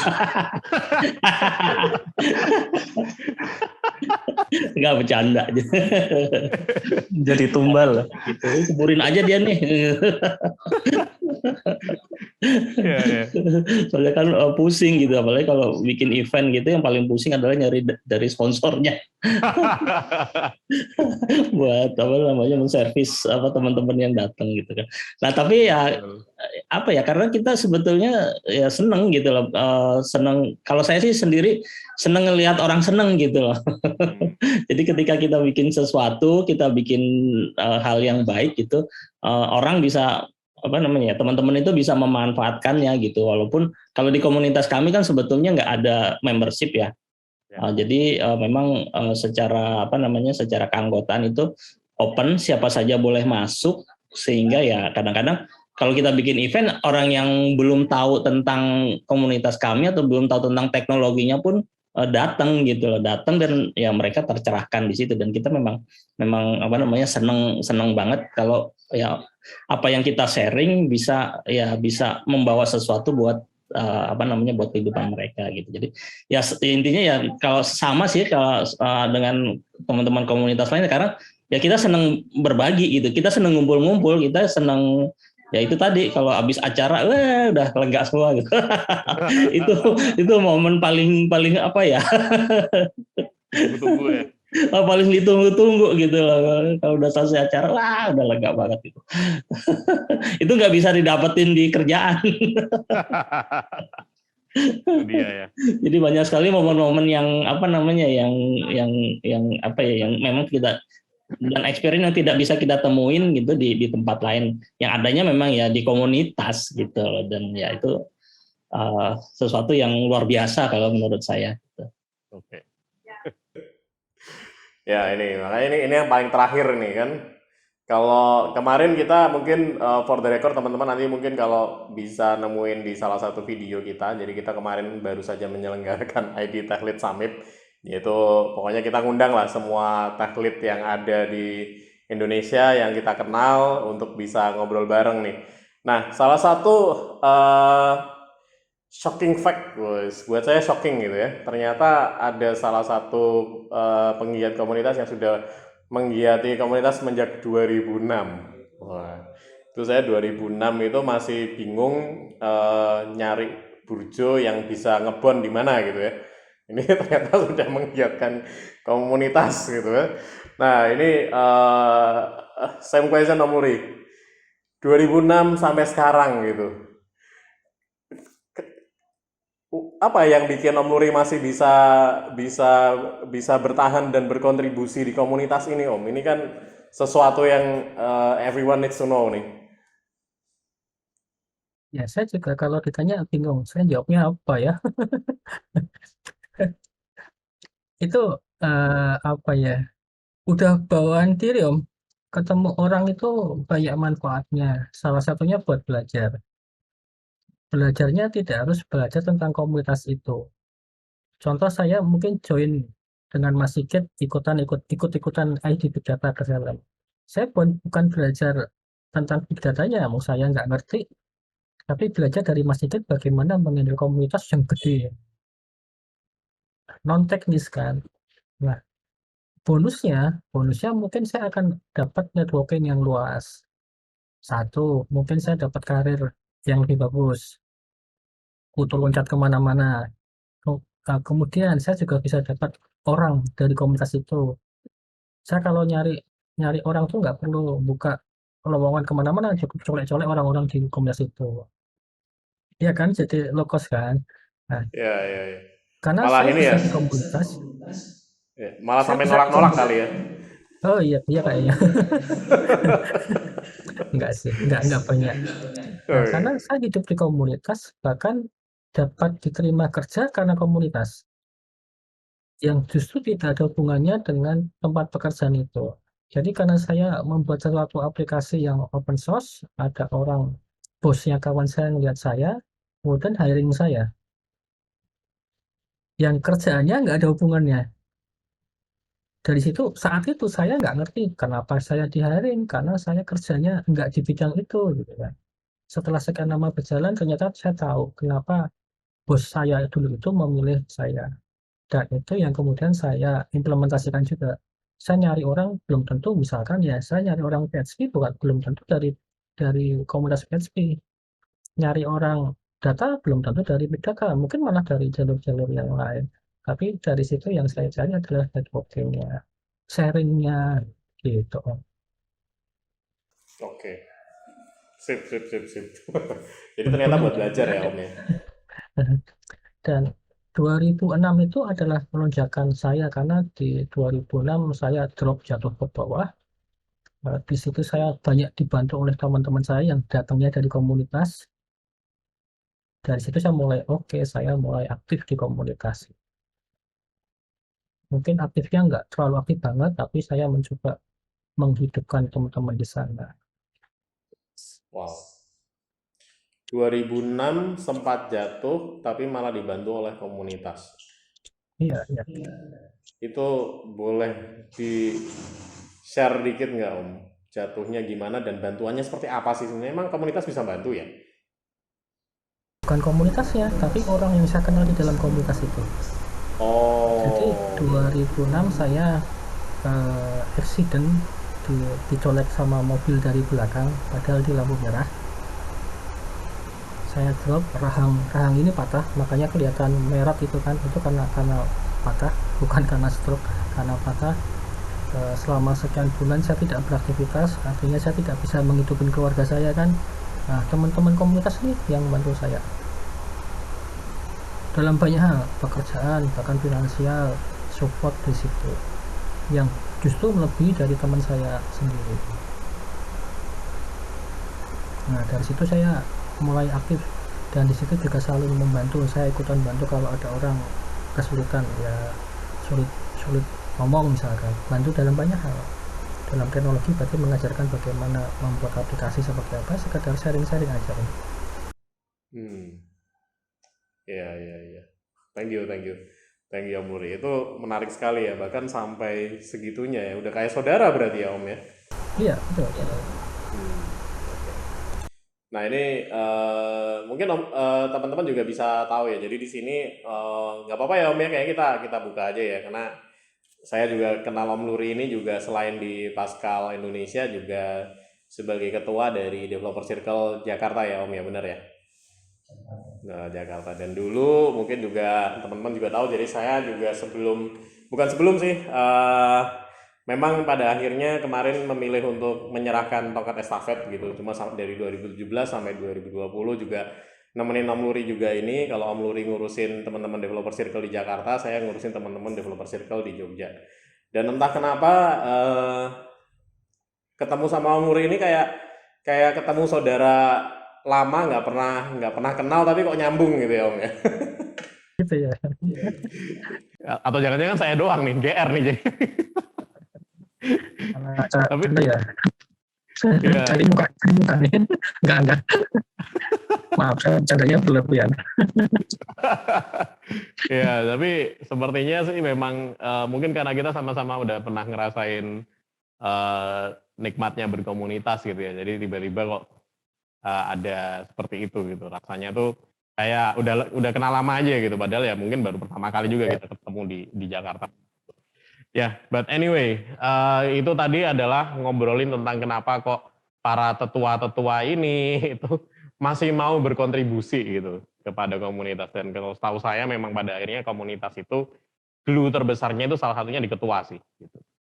Enggak, bercanda aja. Jadi tumbal. Gitu, ceburin aja dia nih. Iya, iya. Soalnya kan pusing gitu, apalagi kalau bikin event gitu yang paling pusing adalah nyari dari sponsornya buat apa namanya menservis apa teman-teman yang datang gitu kan. Nah tapi ya Betul. apa ya, karena kita sebetulnya ya seneng gitu loh, seneng, kalau saya sih sendiri seneng ngelihat orang seneng gitu loh. Hmm. Jadi ketika kita bikin sesuatu, kita bikin hal yang baik gitu, orang bisa apa namanya ya, teman-teman itu bisa memanfaatkannya gitu. Walaupun kalau di komunitas kami kan sebetulnya nggak ada membership ya. Ya. Jadi memang secara apa namanya, secara keanggotaan itu open, siapa saja boleh masuk, sehingga ya kadang-kadang kalau kita bikin event, orang yang belum tahu tentang komunitas kami atau belum tahu tentang teknologinya pun datang gitu loh, datang, dan ya mereka tercerahkan di situ. Dan kita memang memang apa namanya, seneng seneng banget kalau ya apa yang kita sharing bisa ya bisa membawa sesuatu buat apa namanya, buat kehidupan mereka gitu. Jadi ya intinya ya kalau sama sih kalau dengan teman-teman komunitas lain, karena ya kita senang berbagi gitu, kita senang ngumpul-ngumpul, kita senang ya itu tadi, kalau habis acara udah lega semua gitu. itu itu momen paling paling apa ya, Tunggu-tunggu ya. paling ditunggu-tunggu gitu loh. Kalau udah selesai acara, wah udah lega banget gitu. Itu nggak bisa didapetin di kerjaan. Itu dia ya. Jadi banyak sekali momen-momen yang apa namanya, yang apa ya, yang memang kita, dan experience yang tidak bisa kita temuin gitu di tempat lain. Yang adanya memang ya di komunitas gitu loh. Dan ya itu sesuatu yang luar biasa kalau menurut saya. Oke. Ya ini, makanya ini yang paling terakhir nih kan. Kalau kemarin kita mungkin for the record teman-teman nanti mungkin kalau bisa nemuin di salah satu video kita. Jadi kita kemarin baru saja menyelenggarakan ID Tech Lead Summit, yaitu pokoknya kita ngundang lah semua tech lead yang ada di Indonesia yang kita kenal untuk bisa ngobrol bareng nih. Nah, salah satu shocking fact, guys, buat saya shocking gitu ya. Ternyata ada salah satu penggiat komunitas yang sudah menggiati komunitas sejak 2006. Wah, itu saya 2006 itu masih bingung nyari burjo yang bisa ngebon di mana gitu ya. Ini ternyata sudah menggiatkan komunitas gitu ya. Nah ini same question Om Muri, 2006 sampai sekarang gitu. Apa yang bikin Om Nuri masih bisa bertahan dan berkontribusi di komunitas ini, Om? Ini kan sesuatu yang everyone needs to know nih. Ya, saya juga kalau ditanya bingung, saya jawabnya apa ya? Itu apa ya? Udah bawaan diri Om. Ketemu orang itu banyak manfaatnya. Salah satunya buat belajar. Belajarnya tidak harus belajar tentang komunitas itu. Contoh saya mungkin join dengan Mas Sigit ikut-ikutan ID Big Data Kesehatan. Saya bukan belajar tentang Big Data-nya, mau saya nggak ngerti, tapi belajar dari Mas Sigit bagaimana mengendal komunitas yang gede, non teknis kan. Nah, bonusnya mungkin saya akan dapat networking yang luas. Satu, mungkin saya dapat karir yang lebih bagus, untuk loncat kemana-mana. Kemudian saya juga bisa dapat orang dari komunitas itu. Saya kalau nyari nyari orang tuh nggak perlu buka lowongan kemana-mana, cukup colek-colek orang-orang di komunitas itu. Iya kan, jadi low cost kan. Nah, Ya, ya, ya. karena Malah saya ini ya, bisa di komunitas, malah saya sampai bisa di nolak-nolak kali ya. Oh iya, iya kayaknya. Enggak sih, enggak banyak. Oh, Nah, iya. karena saya hidup di komunitas, bahkan dapat diterima kerja karena komunitas, yang justru tidak ada hubungannya dengan tempat pekerjaan itu. Jadi karena saya membuat suatu aplikasi yang open source, ada orang, bosnya kawan saya ngelihat saya, kemudian hiring saya. Yang kerjaannya nggak ada hubungannya. Dari situ, saat itu saya nggak ngerti kenapa saya di hiring, karena saya kerjanya nggak di bidang itu, gitu kan. Setelah sekian lama berjalan, ternyata saya tahu kenapa bos saya dulu itu memilih saya. Dan itu yang kemudian saya implementasikan juga. Saya nyari orang belum tentu, misalkan ya saya nyari orang PHP bukan belum tentu dari komunitas PHP. nyari orang data belum tentu dari Big Data, mungkin malah dari jalur-jalur yang lain. Tapi dari situ yang saya cari adalah networking-nya, sharing-nya, gitu. Oke. Sip, sip, sip, sip. Jadi ternyata Untungnya buat udah belajar ya ada. Om ya. Dan 2006 itu adalah lonjakan saya karena di 2006 saya drop jatuh ke bawah. Di situ saya banyak dibantu oleh teman-teman saya yang datangnya dari komunitas. Dari situ saya mulai, oke, saya mulai aktif di komunitas. Mungkin aktifnya nggak terlalu aktif banget, tapi saya mencoba menghidupkan teman-teman di sana. Wow. 2006 sempat jatuh tapi malah dibantu oleh komunitas. Iya, iya. Itu boleh di share dikit nggak Om? Jatuhnya gimana dan bantuannya seperti apa sih sebenarnya? Emang komunitas bisa bantu ya? Bukan komunitasnya, tapi orang yang saya kenal di dalam komunitas itu. Jadi Oh. 2006 saya accident dicolek sama mobil dari belakang, padahal di lampu merah. Saya drop, rahang ini patah, makanya kelihatan merah itu kan, itu karena patah, bukan karena stroke, karena patah. Selama sekian bulan saya tidak beraktivitas, artinya saya tidak bisa menghidupi keluarga saya kan. Nah, teman-teman komunitas ini yang membantu saya dalam banyak hal, pekerjaan, bahkan finansial, support di situ, yang justru melebihi dari teman saya sendiri. Nah, dari situ saya mulai aktif, dan di situ juga saling membantu. Saya ikutan bantu kalau ada orang kesulitan, ya sulit sulit ngomong misalkan, bantu dalam banyak hal. Dalam teknologi berarti mengajarkan bagaimana membuat aplikasi seperti apa, sekedar sharing-sharing aja. Hmm. Iya, iya, iya. Thank you, thank you. Thank you Om Luri. Itu menarik sekali ya, bahkan sampai segitunya ya. Udah kayak saudara berarti ya Om ya. Iya, betul, betul. Nah ini mungkin teman-teman juga bisa tahu ya. Jadi di sini nggak apa-apa ya Om ya, kayak kita buka aja ya. Karena saya juga kenal Om Luri ini juga selain di Pascal Indonesia juga sebagai ketua dari Developer Circle Jakarta ya Om ya, benar ya? Nah, Jakarta. Dan dulu mungkin juga teman-teman juga tahu, jadi saya juga bukan sebelum sih, memang pada akhirnya kemarin memilih untuk menyerahkan tongkat estafet gitu, cuma dari 2017 sampai 2020 juga nemenin Om Luri juga ini. Kalau Om Luri ngurusin teman-teman developer circle di Jakarta, saya ngurusin teman-teman developer circle di Jogja. Dan entah kenapa ketemu sama Om Luri ini kayak kayak ketemu saudara lama, nggak pernah kenal tapi kok nyambung gitu ya Om ya. Gitu ya. Atau jangan-jangan saya doang nih, GR nih jadi. Tapi Canda ya. ya, Cari muka nih. Enggak. Maaf, saya candanya berlebihan. ya, tapi sepertinya sih memang mungkin karena kita sama-sama udah pernah ngerasain nikmatnya berkomunitas gitu ya. Jadi tiba-tiba kok ada seperti itu gitu. Rasanya tuh kayak udah kenal lama aja gitu. Padahal ya mungkin baru pertama kali juga kita ketemu di Jakarta. Ya, but anyway, itu tadi adalah ngobrolin tentang kenapa kok para tetua-tetua ini itu masih mau berkontribusi gitu kepada komunitas. Dan kalau tahu saya memang pada akhirnya komunitas itu glue terbesarnya itu salah satunya di ketua sih. Gitu.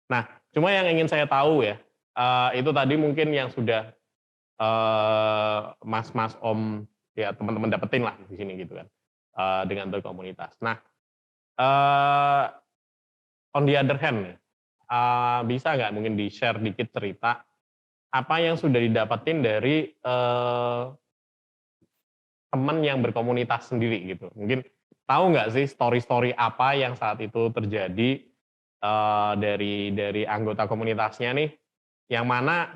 Nah, cuma yang ingin saya tahu ya, itu tadi mungkin yang sudah mas-mas Om ya teman-teman dapetin lah di sini gitu kan, dengan berkomunitas. Nah, on the other hand, bisa nggak mungkin di-share dikit cerita apa yang sudah didapetin dari teman yang berkomunitas sendiri gitu. Mungkin tahu nggak sih story-story apa yang saat itu terjadi dari anggota komunitasnya nih, yang mana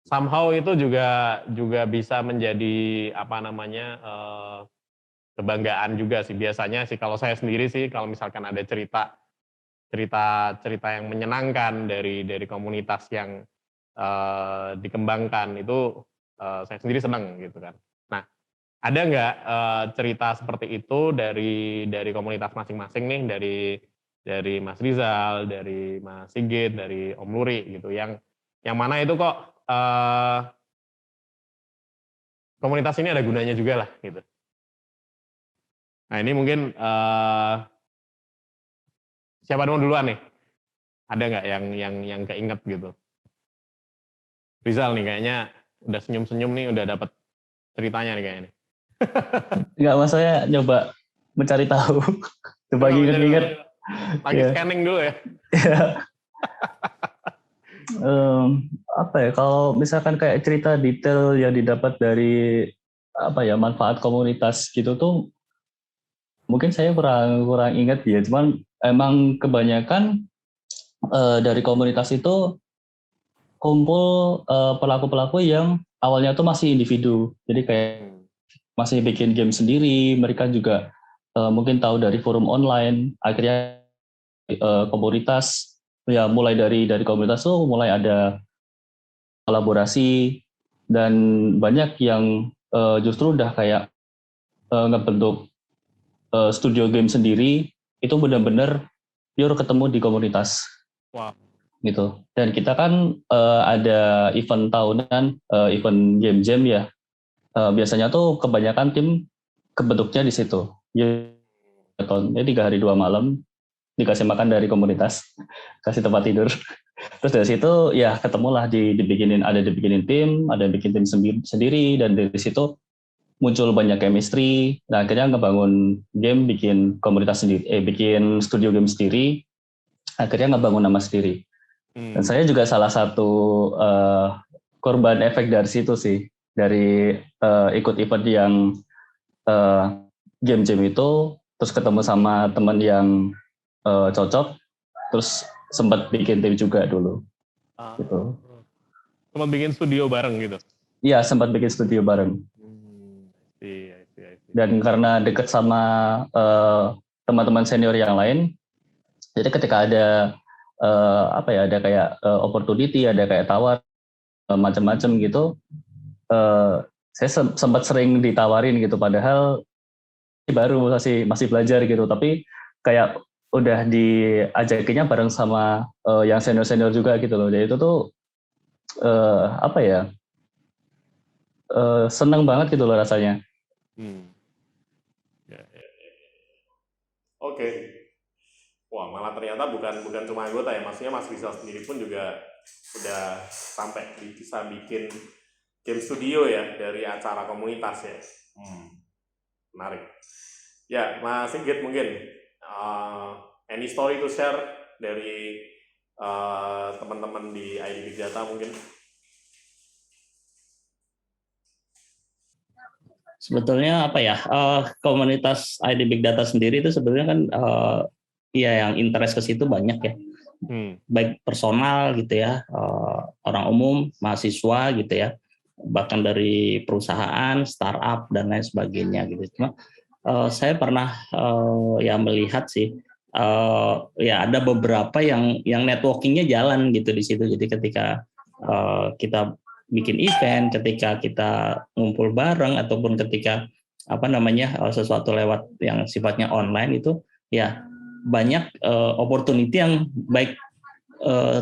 somehow itu juga bisa menjadi apa namanya kebanggaan juga sih biasanya sih. Kalau saya sendiri sih kalau misalkan ada cerita yang menyenangkan dari komunitas yang dikembangkan itu saya sendiri senang gitu kan. Nah, ada nggak cerita seperti itu dari komunitas masing-masing nih, dari Mas Rizal, dari Mas Sigit, dari Om Luri gitu, yang mana itu kok komunitas ini ada gunanya juga lah gitu. Nah ini mungkin siapa dulu duluan nih? Ada nggak yang keinget gitu? Rizal nih kayaknya udah senyum-senyum nih, udah dapat ceritanya nih kayaknya. Nggak, maksudnya nyoba mencari tahu. Coba inget-inget. Lagi Ya. scanning dulu ya. Apa ya, kalau misalkan kayak cerita detail yang didapat dari apa ya, manfaat komunitas gitu tuh mungkin saya kurang ingat ya, cuman emang kebanyakan dari komunitas itu kumpul pelaku-pelaku yang awalnya tuh masih individu, jadi kayak masih bikin game sendiri. Mereka juga mungkin tahu dari forum online, akhirnya komunitas ya, mulai dari komunitas tuh mulai ada kolaborasi, dan banyak yang justru udah kayak ngebentuk studio game sendiri. Itu benar-benar pure ketemu di komunitas. Wow. Gitu. Dan kita kan ada event tahunan, event game jam ya. Biasanya tuh kebanyakan tim kebentuknya di situ. Jadi 3 hari 2 malam dikasih makan dari komunitas, kasih tempat tidur. Terus dari situ ya ketemulah dibikinin tim, ada yang bikin tim sendiri, dan dari situ muncul banyak chemistry. Nah, akhirnya ngebangun game, bikin komunitas sendiri, bikin studio game sendiri, akhirnya ngebangun nama sendiri. Dan saya juga salah satu korban efek dari situ sih, dari ikut event yang game jam itu, terus ketemu sama teman yang cocok, terus sempat bikin tim juga dulu. Gitu. Sempat bikin studio bareng gitu? Iya, sempat bikin studio bareng. I see. Dan karena deket sama teman-teman senior yang lain, jadi ketika ada ada kayak opportunity, ada kayak tawar macam-macam gitu, saya sempat sering ditawarin gitu, padahal baru masih belajar gitu, tapi kayak udah diajakinya bareng sama yang senior juga gitu loh. Jadi itu tuh seneng banget gitu loh rasanya. Oke. Wah, malah ternyata bukan cuma anggota ya, maksudnya Mas Rizal sendiri pun juga udah sampai bisa bikin game studio ya dari acara komunitas ya. Menarik. Ya, Mas Sigit mungkin any story to share dari teman-teman di ID Big Data mungkin? Sebetulnya apa ya, komunitas ID Big Data sendiri itu sebenarnya kan ya yang interest ke situ banyak ya, baik personal gitu ya, orang umum, mahasiswa gitu ya, bahkan dari perusahaan, startup dan lain sebagainya gitu. Cuma saya pernah ya melihat sih, ya ada beberapa yang networkingnya jalan gitu di situ. Jadi ketika kita bikin event, ketika kita ngumpul bareng, ataupun ketika sesuatu lewat yang sifatnya online itu ya banyak opportunity yang baik,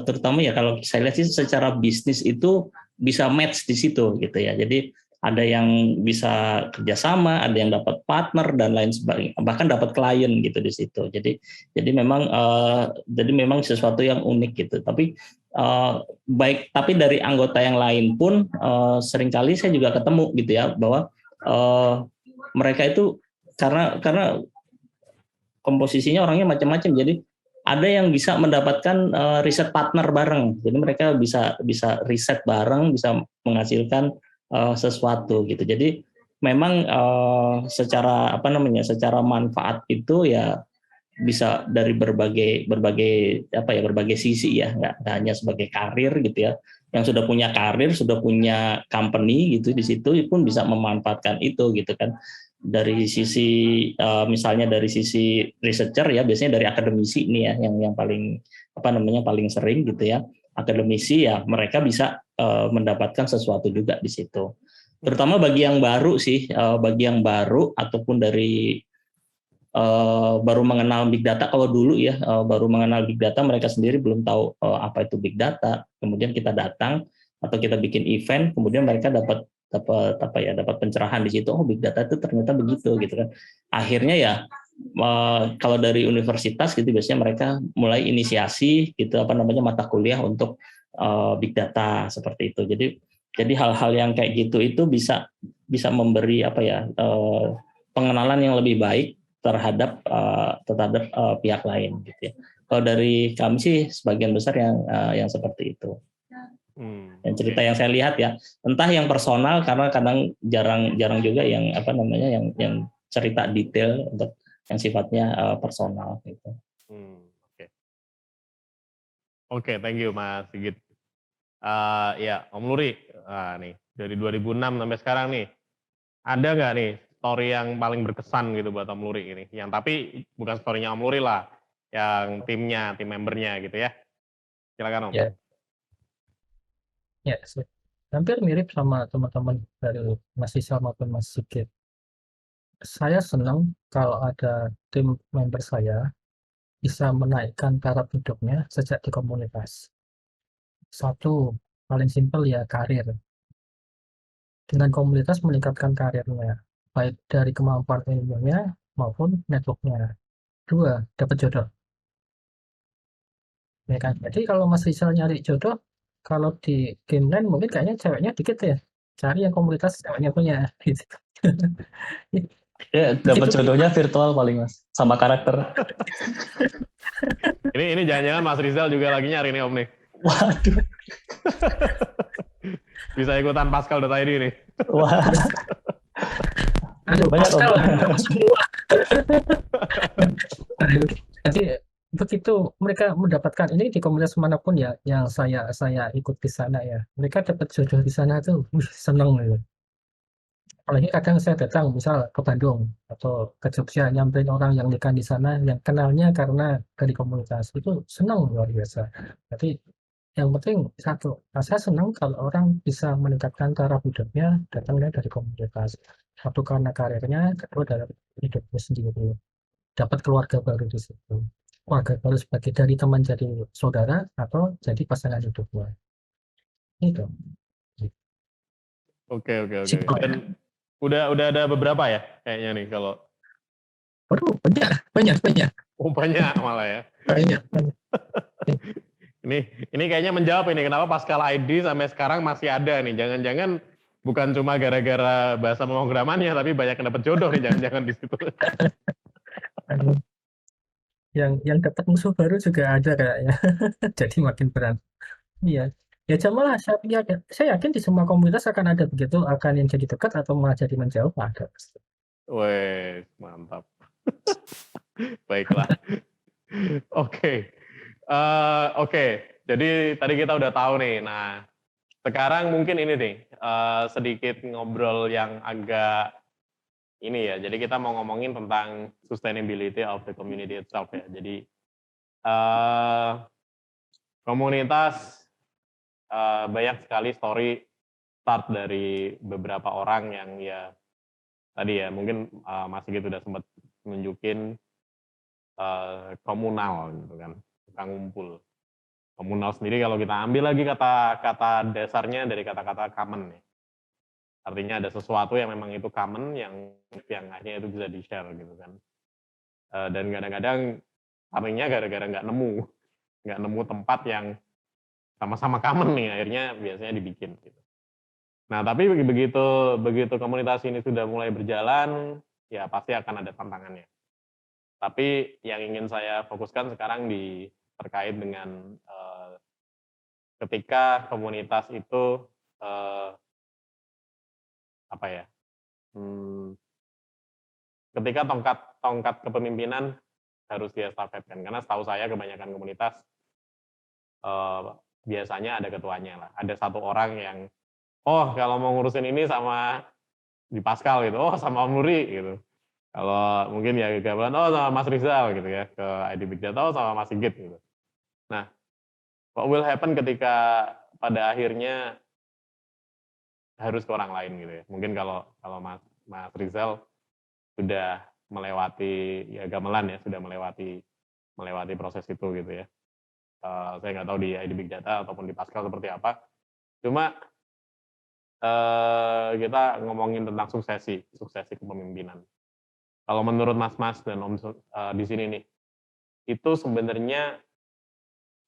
terutama ya kalau saya lihat sih secara bisnis itu bisa match di situ gitu ya. Jadi ada yang bisa kerjasama, ada yang dapat partner dan lain sebagainya, bahkan dapat klien gitu di situ. Jadi memang sesuatu yang unik gitu. Tapi tapi dari anggota yang lain pun seringkali saya juga ketemu gitu ya, bahwa mereka itu karena komposisinya orangnya macam-macam, jadi ada yang bisa mendapatkan riset partner bareng. Jadi mereka bisa riset bareng, bisa menghasilkan sesuatu gitu. Jadi memang secara manfaat itu ya bisa dari berbagai sisi ya, nggak hanya sebagai karir gitu ya. Yang sudah punya karir, sudah punya company gitu, di situ pun bisa memanfaatkan itu gitu kan. Dari sisi misalnya dari sisi researcher ya, biasanya dari akademisi ini ya yang paling paling sering gitu ya. Akademisi ya mereka bisa mendapatkan sesuatu juga di situ. Terutama bagi yang baru sih, bagi yang baru ataupun dari baru mengenal big data. Kalau dulu ya baru mengenal big data, mereka sendiri belum tahu apa itu big data. Kemudian kita datang atau kita bikin event, kemudian mereka dapat dapat pencerahan di situ. Oh, big data itu ternyata begitu gitu kan. Akhirnya ya kalau dari universitas gitu biasanya mereka mulai inisiasi gitu mata kuliah untuk big data seperti itu. Jadi hal-hal yang kayak gitu itu bisa memberi pengenalan yang lebih baik terhadap pihak lain gitu ya. Kalau dari kami sih sebagian besar yang seperti itu. Yang cerita yang saya lihat ya, entah yang personal karena kadang jarang juga yang yang cerita detail untuk yang sifatnya personal gitu. Oke, thank you Mas Sigit. Ya, Om Luri, nih dari 2006 sampai sekarang nih, ada nggak nih story yang paling berkesan gitu buat Om Luri ini? Yang tapi bukan story-nya Om Luri lah, yang tim membernya gitu ya. Silakan Om. Ya, hampir mirip sama teman-teman dari Mas Isal maupun Mas Sigit. Saya senang kalau ada tim member saya bisa menaikkan taraf hidupnya sejak di komunitas. Satu, paling simpel ya karir. Dengan komunitas meningkatkan karirnya, baik dari kemampuan ilmunya maupun networknya. Dua, dapat jodoh. Ya kan? Jadi kalau Mas Rizal nyari jodoh, kalau di game lain mungkin kayaknya ceweknya dikit ya. Cari yang komunitas ceweknya punya. Gitu. Ya, dapat jodohnya virtual paling Mas, sama karakter. Ini jangan-jangan Mas Rizal juga lagi nyari nih Om nih. Waduh. Bisa ikutan Pascal.id nih. Wah. Aduh, banyak Pascal semua. Jadi begitu mereka mendapatkan ini di komunitas manapun ya yang saya ikut di sana ya, mereka dapat jodoh di sana tuh, seneng gitu. Apalagi kadang saya datang misal ke Bandung atau ke Jogja nyamperin orang yang nikah di sana yang kenalnya karena dari komunitas itu senang luar biasa. Jadi yang penting satu, saya senang kalau orang bisa meningkatkan taraf hidupnya datangnya dari komunitas. Satu karena karirnya, kedua dari hidupnya sendiri. Dapat keluarga baru di situ. Keluarga baru sebagai dari teman jadi saudara atau jadi pasangan hidupnya. Itu. Oke. Dan udah ada beberapa ya kayaknya nih kalau. Waduh, banyak. Oh, banyak malah ya. Banyak. Ini kayaknya menjawab ini kenapa Pascal ID sampai sekarang masih ada nih. Jangan-jangan bukan cuma gara-gara bahasa pemrogramannya, tapi banyak yang dapat jodoh nih, jangan-jangan di situ. Yang dapat musuh baru juga ada kayaknya. Jadi makin berat. Iya. Ya malah saya yakin di semua komunitas akan ada begitu, akan yang jadi dekat atau malah jadi menjauh ada. Weh, mantap. Baiklah. Oke. Jadi tadi kita udah tahu nih. Nah, sekarang mungkin ini nih sedikit ngobrol yang agak ini ya. Jadi kita mau ngomongin tentang sustainability of the community itself ya. Jadi komunitas banyak sekali story start dari beberapa orang yang ya tadi ya mungkin Mas Sigit udah sempat nunjukin komunal gitu kan, tukang ngumpul. Komunal sendiri kalau kita ambil lagi kata dasarnya dari kata-kata common ya. Artinya ada sesuatu yang memang itu common yang akhirnya itu bisa di-share gitu kan. Dan kadang-kadang artinya gara-gara nggak nemu tempat yang sama-sama common nih akhirnya biasanya dibikin gitu. Nah, tapi begitu komunitas ini sudah mulai berjalan, ya pasti akan ada tantangannya. Tapi yang ingin saya fokuskan sekarang terkait dengan ketika komunitas itu ketika tongkat kepemimpinan harus diestafetkan. Karena setahu saya kebanyakan komunitas biasanya ada ketuanya lah. Ada satu orang yang kalau mau ngurusin ini sama di Pascal gitu, sama Om Nuri gitu. Kalau mungkin ya gamelan, sama Mas Rizal gitu ya, ke ID Big Data, sama Mas Sigit gitu. Nah, what will happen ketika pada akhirnya harus ke orang lain gitu ya. Mungkin kalau Mas Rizal sudah melewati ya gamelan ya, sudah melewati proses itu gitu ya. Saya nggak tahu di ID Big Data ataupun di Pascal seperti apa. Cuma kita ngomongin tentang suksesi kepemimpinan. Kalau menurut Mas dan Om di sini nih, itu sebenarnya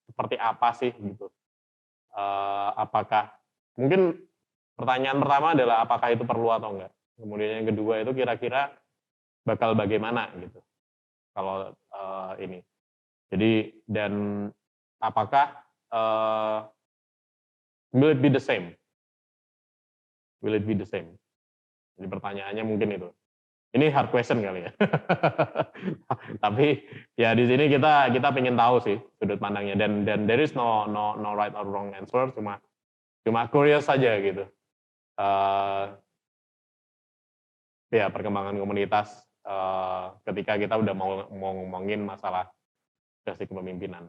seperti apa sih gitu? Apakah mungkin pertanyaan pertama adalah apakah itu perlu atau enggak? Kemudian yang kedua itu kira-kira bakal bagaimana gitu? Kalau ini. Jadi dan apakah will it be the same? Will it be the same? Jadi pertanyaannya mungkin itu. Ini hard question kali ya. Tapi ya di sini kita pengen tahu sih sudut pandangnya dan there is no right or wrong answer, cuma curious saja gitu. Ya perkembangan komunitas ketika kita udah mau ngomongin masalah suksesi kepemimpinan.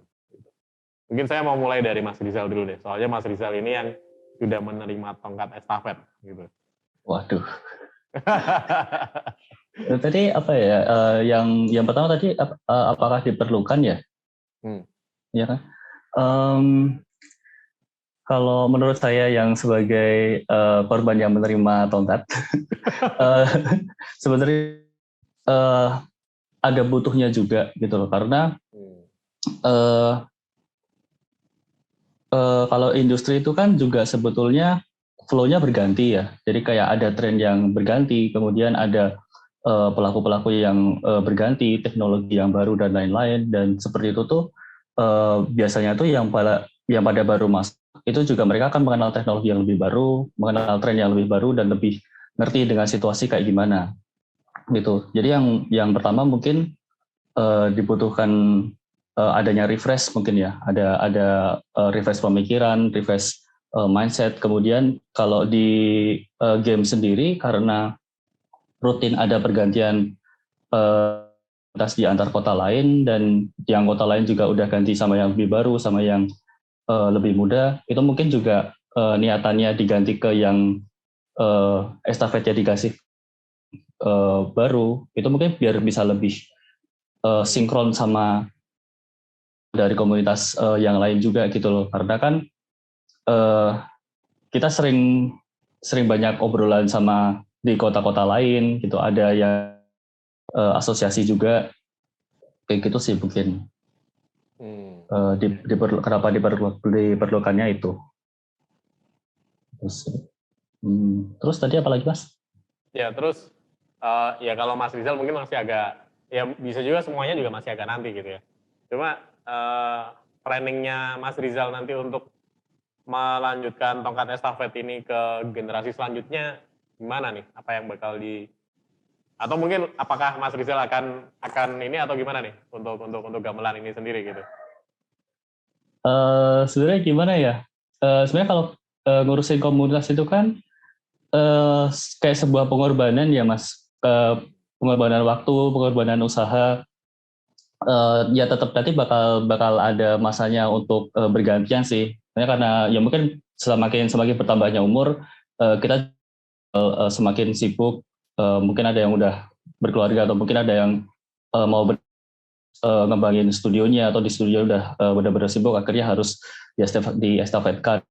Mungkin saya mau mulai dari Mas Rizal dulu deh. Soalnya Mas Rizal ini yang sudah menerima tongkat estafet gitu. Waduh. Tadi apa ya? Yang pertama tadi apakah diperlukan ya? Ya kan? Kalau menurut saya yang sebagai korban yang menerima tongkat, sebenarnya ada butuhnya juga gitu loh. Karena kalau industri itu kan juga sebetulnya flow-nya berganti ya. Jadi kayak ada tren yang berganti, kemudian ada pelaku-pelaku yang berganti, teknologi yang baru dan lain-lain. Dan seperti itu tuh biasanya tuh yang pada baru masuk itu juga mereka akan mengenal teknologi yang lebih baru, mengenal tren yang lebih baru dan lebih ngerti dengan situasi kayak gimana gitu. Jadi yang pertama mungkin dibutuhkan adanya refresh mungkin ya, ada refresh pemikiran, refresh mindset. Kemudian kalau di game sendiri karena rutin ada pergantian di antar kota lain dan yang kota lain juga udah ganti sama yang lebih baru, sama yang lebih muda, itu mungkin juga niatannya diganti ke yang estafetnya dikasih baru, itu mungkin biar bisa lebih sinkron sama dari komunitas yang lain juga gitu loh. Karena kan kita sering banyak obrolan sama di kota-kota lain gitu, ada yang asosiasi juga kayak gitu sih mungkin. Kenapa diperlukannya itu. Terus tadi apa lagi Mas? Ya terus ya kalau Mas Rizal mungkin masih agak, ya bisa juga semuanya juga masih agak nanti gitu ya. Cuma planningnya Mas Rizal nanti untuk melanjutkan tongkat estafet ini ke generasi selanjutnya gimana nih? Apa yang bakal atau mungkin apakah Mas Rizal akan ini atau gimana nih untuk gamelan ini sendiri gitu? Sebenarnya gimana ya? Sebenarnya kalau ngurusin komunitas itu kan kayak sebuah pengorbanan ya Mas. Pengorbanan waktu, pengorbanan usaha. Ya tetap nanti bakal ada masanya untuk bergantian sih. Karena ya mungkin semakin bertambahnya umur, kita semakin sibuk. Mungkin ada yang udah berkeluarga atau mungkin ada yang mau ngembangin studionya atau di studio udah benar-benar sibuk, akhirnya harus di estafetkan.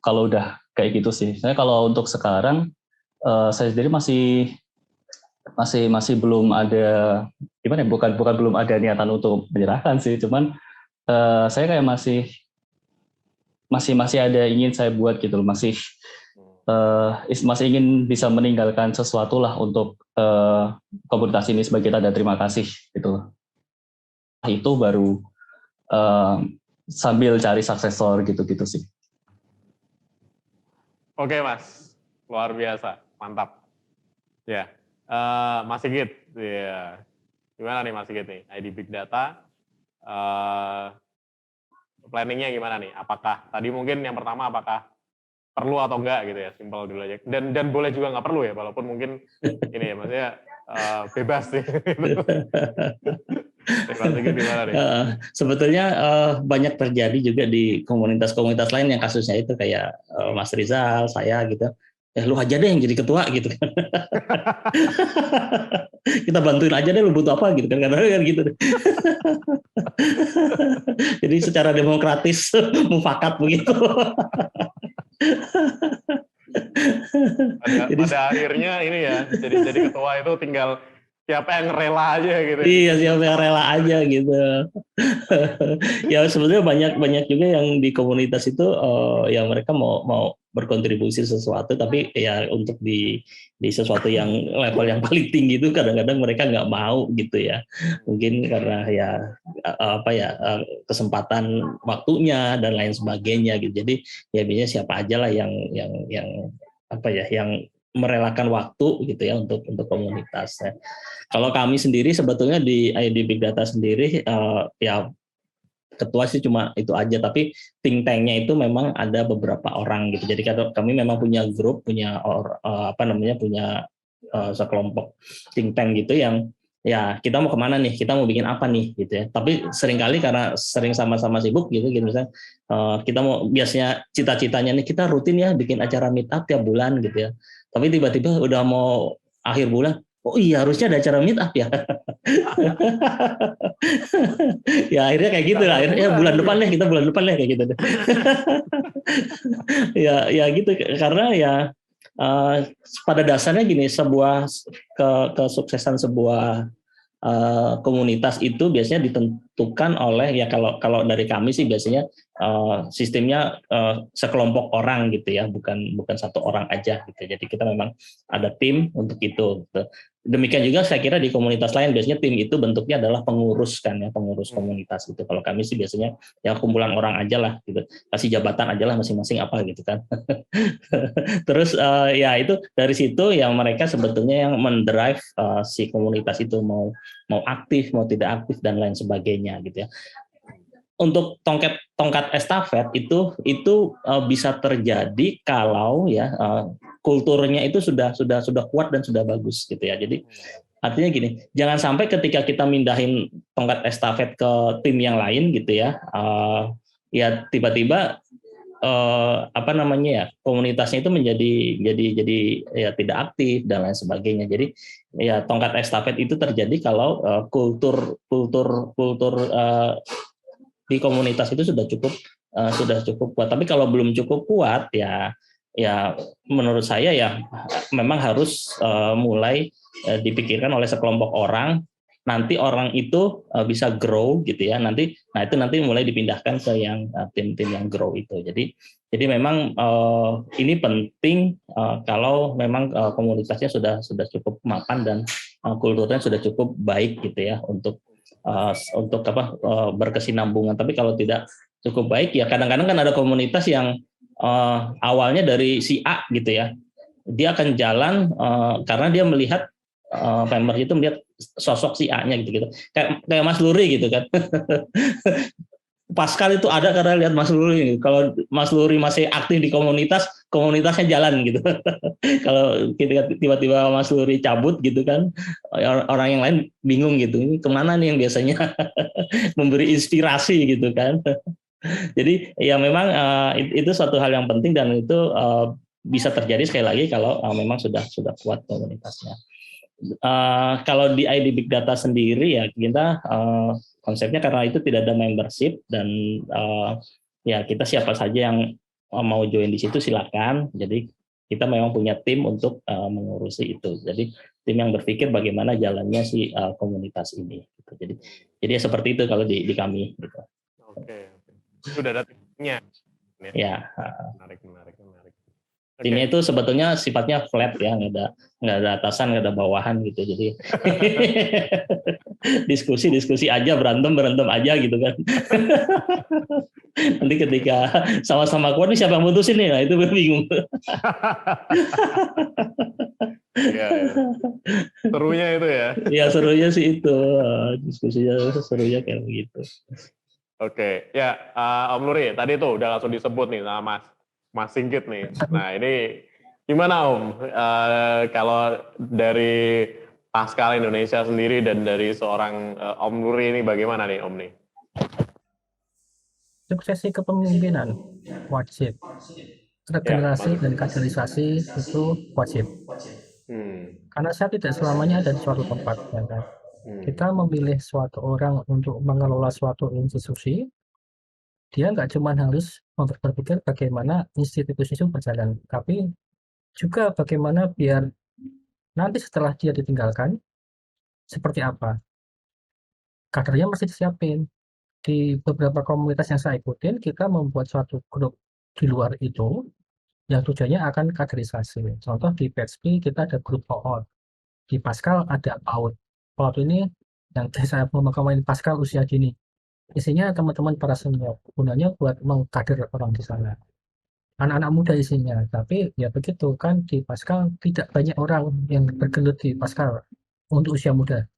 Kalau udah kayak gitu sih. Saya kalau untuk sekarang saya sendiri masih belum ada gimana ya, bukan belum ada niatan untuk menyerahkan sih, cuman saya kayak masih ada ingin saya buat gitu loh, masih ingin bisa meninggalkan sesuatu lah untuk komunitas ini sebagai tanda terima kasih gitu loh. Itu baru sambil cari suksesor gitu-gitu sih. Oke Mas, luar biasa, mantap. Ya, Mas Sigit, ya. Gimana nih Mas Sigit nih, ID Big Data, planningnya gimana nih? Apakah tadi mungkin yang pertama apakah perlu atau enggak gitu ya, simpel dulu aja. Dan boleh juga nggak perlu ya, walaupun mungkin ini ya, maksudnya bebas sih. Sebetulnya banyak terjadi juga di komunitas-komunitas lain yang kasusnya itu kayak Mas Rizal, saya gitu. Lu aja deh yang jadi ketua gitu kan. Kita bantuin aja deh, lu butuh apa gitu kan, kadang-kadang gitu. Jadi secara demokratis mufakat begitu. Pada akhirnya ini ya, jadi ketua itu tinggal siapa yang rela aja gitu. Iya, siapa yang rela aja gitu. Ya sebenarnya banyak juga yang di komunitas itu yang mereka mau berkontribusi sesuatu, tapi ya untuk di sesuatu yang level yang paling tinggi itu kadang-kadang mereka nggak mau gitu ya. Mungkin karena ya kesempatan waktunya dan lain sebagainya gitu. Jadi ya biasanya siapa aja lah yang yang merelakan waktu gitu ya untuk komunitas. Kalau kami sendiri sebetulnya di ID Big Data sendiri ya ketua sih cuma itu aja, tapi think tank-nya itu memang ada beberapa orang gitu. Jadi kami memang punya grup, punya sekelompok think tank gitu yang ya kita mau kemana nih, kita mau bikin apa nih gitu ya. Tapi seringkali karena sering sama-sama sibuk gitu misalnya kita mau biasanya cita-citanya nih kita rutin ya bikin acara meet up tiap bulan gitu ya. Tapi tiba-tiba udah mau akhir bulan, oh iya harusnya ada acara meet up ya. Ya akhirnya kayak gitu lah. Akhirnya bulan depan kayak gitu deh. ya gitu karena ya pada dasarnya gini, sebuah kesuksesan sebuah komunitas itu biasanya ditentukan oleh ya kalau dari kami sih biasanya sistemnya sekelompok orang gitu ya, bukan satu orang aja gitu. Jadi kita memang ada tim untuk itu gitu. Demikian juga saya kira di komunitas lain biasanya tim itu bentuknya adalah pengurus komunitas gitu. Kalau kami sih biasanya ya kumpulan orang aja lah gitu, kasih jabatan aja lah masing-masing apa gitu kan. Terus ya itu dari situ yang mereka sebetulnya yang mendrive si komunitas itu mau aktif mau tidak aktif dan lain sebagainya gitu ya. Untuk tongkat estafet itu bisa terjadi kalau ya kulturnya itu sudah kuat dan sudah bagus gitu ya. Jadi artinya gini, jangan sampai ketika kita mindahin tongkat estafet ke tim yang lain gitu ya, ya tiba-tiba komunitasnya itu jadi ya tidak aktif dan lain sebagainya. Jadi ya tongkat estafet itu terjadi kalau kultur di komunitas itu sudah cukup kuat. Tapi kalau belum cukup kuat ya menurut saya ya memang harus mulai dipikirkan oleh sekelompok orang. Nanti orang itu bisa grow gitu ya. Nanti mulai dipindahkan ke yang tim-tim yang grow itu. Jadi memang ini penting kalau memang komunitasnya sudah cukup mapan dan kulturnya sudah cukup baik gitu ya untuk berkesinambungan. Tapi kalau tidak cukup baik ya kadang-kadang kan ada komunitas yang awalnya dari si A gitu ya, dia akan jalan karena dia melihat member itu melihat sosok si A-nya gitu kayak Mas Luri gitu kan. Pascal itu ada karena lihat Mas Luri. Kalau Mas Luri masih aktif di komunitasnya jalan gitu. Kalau tiba-tiba Mas Luri cabut gitu kan, orang yang lain bingung gitu. Ini kemana nih yang biasanya memberi inspirasi gitu kan. Jadi ya memang itu suatu hal yang penting dan itu bisa terjadi sekali lagi kalau memang sudah kuat komunitasnya. Kalau di ID Big Data sendiri ya kita konsepnya karena itu tidak ada membership dan ya kita siapa saja yang mau join di situ silakan. Jadi kita memang punya tim untuk mengurusi itu. Jadi tim yang berpikir bagaimana jalannya si komunitas ini. Gitu. Jadi ya seperti itu kalau di kami. Gitu. Oke. Sudah ada timnya. Ya. Menarik. Timnya itu sebetulnya sifatnya flat ya, nggak ada atasan, nggak ada bawahan gitu. Jadi diskusi aja, berantem aja gitu kan. Nanti ketika sama-sama kuat nih siapa yang mutusin nih, nah itu bingung. Ya. Serunya itu ya. Ya serunya sih itu, diskusinya serunya kayak begitu. Oke, ya Om Luri tadi tuh udah langsung disebut nih sama Mas Singgit nih. Nah ini gimana Om? Kalau dari Pascal Indonesia sendiri dan dari seorang Om Luri ini bagaimana nih Om nih? Suksesi kepemimpinan wajib. Regenerasi dan kaderisasi itu wajib. Karena saya tidak selamanya ada di suatu tempat. Ya kan? Kita memilih suatu orang untuk mengelola suatu institusi, dia nggak cuma harus berpikir bagaimana institusi itu berjalan, tapi juga bagaimana biar nanti setelah dia ditinggalkan, seperti apa. Kadernya mesti disiapin. Di beberapa komunitas yang saya ikutin, kita membuat suatu grup di luar itu, yang tujuannya akan kaderisasi. Contoh di PHP kita ada grup PAUD. Di Pascal ada PAUD. PAUD ini yang saya mau ngomongin Pascal usia dini. Isinya teman-teman para senior. Gunanya buat mengkader orang di sana. Anak-anak muda isinya. Tapi ya begitu kan di Pascal tidak banyak orang yang bergelut di Pascal untuk usia muda.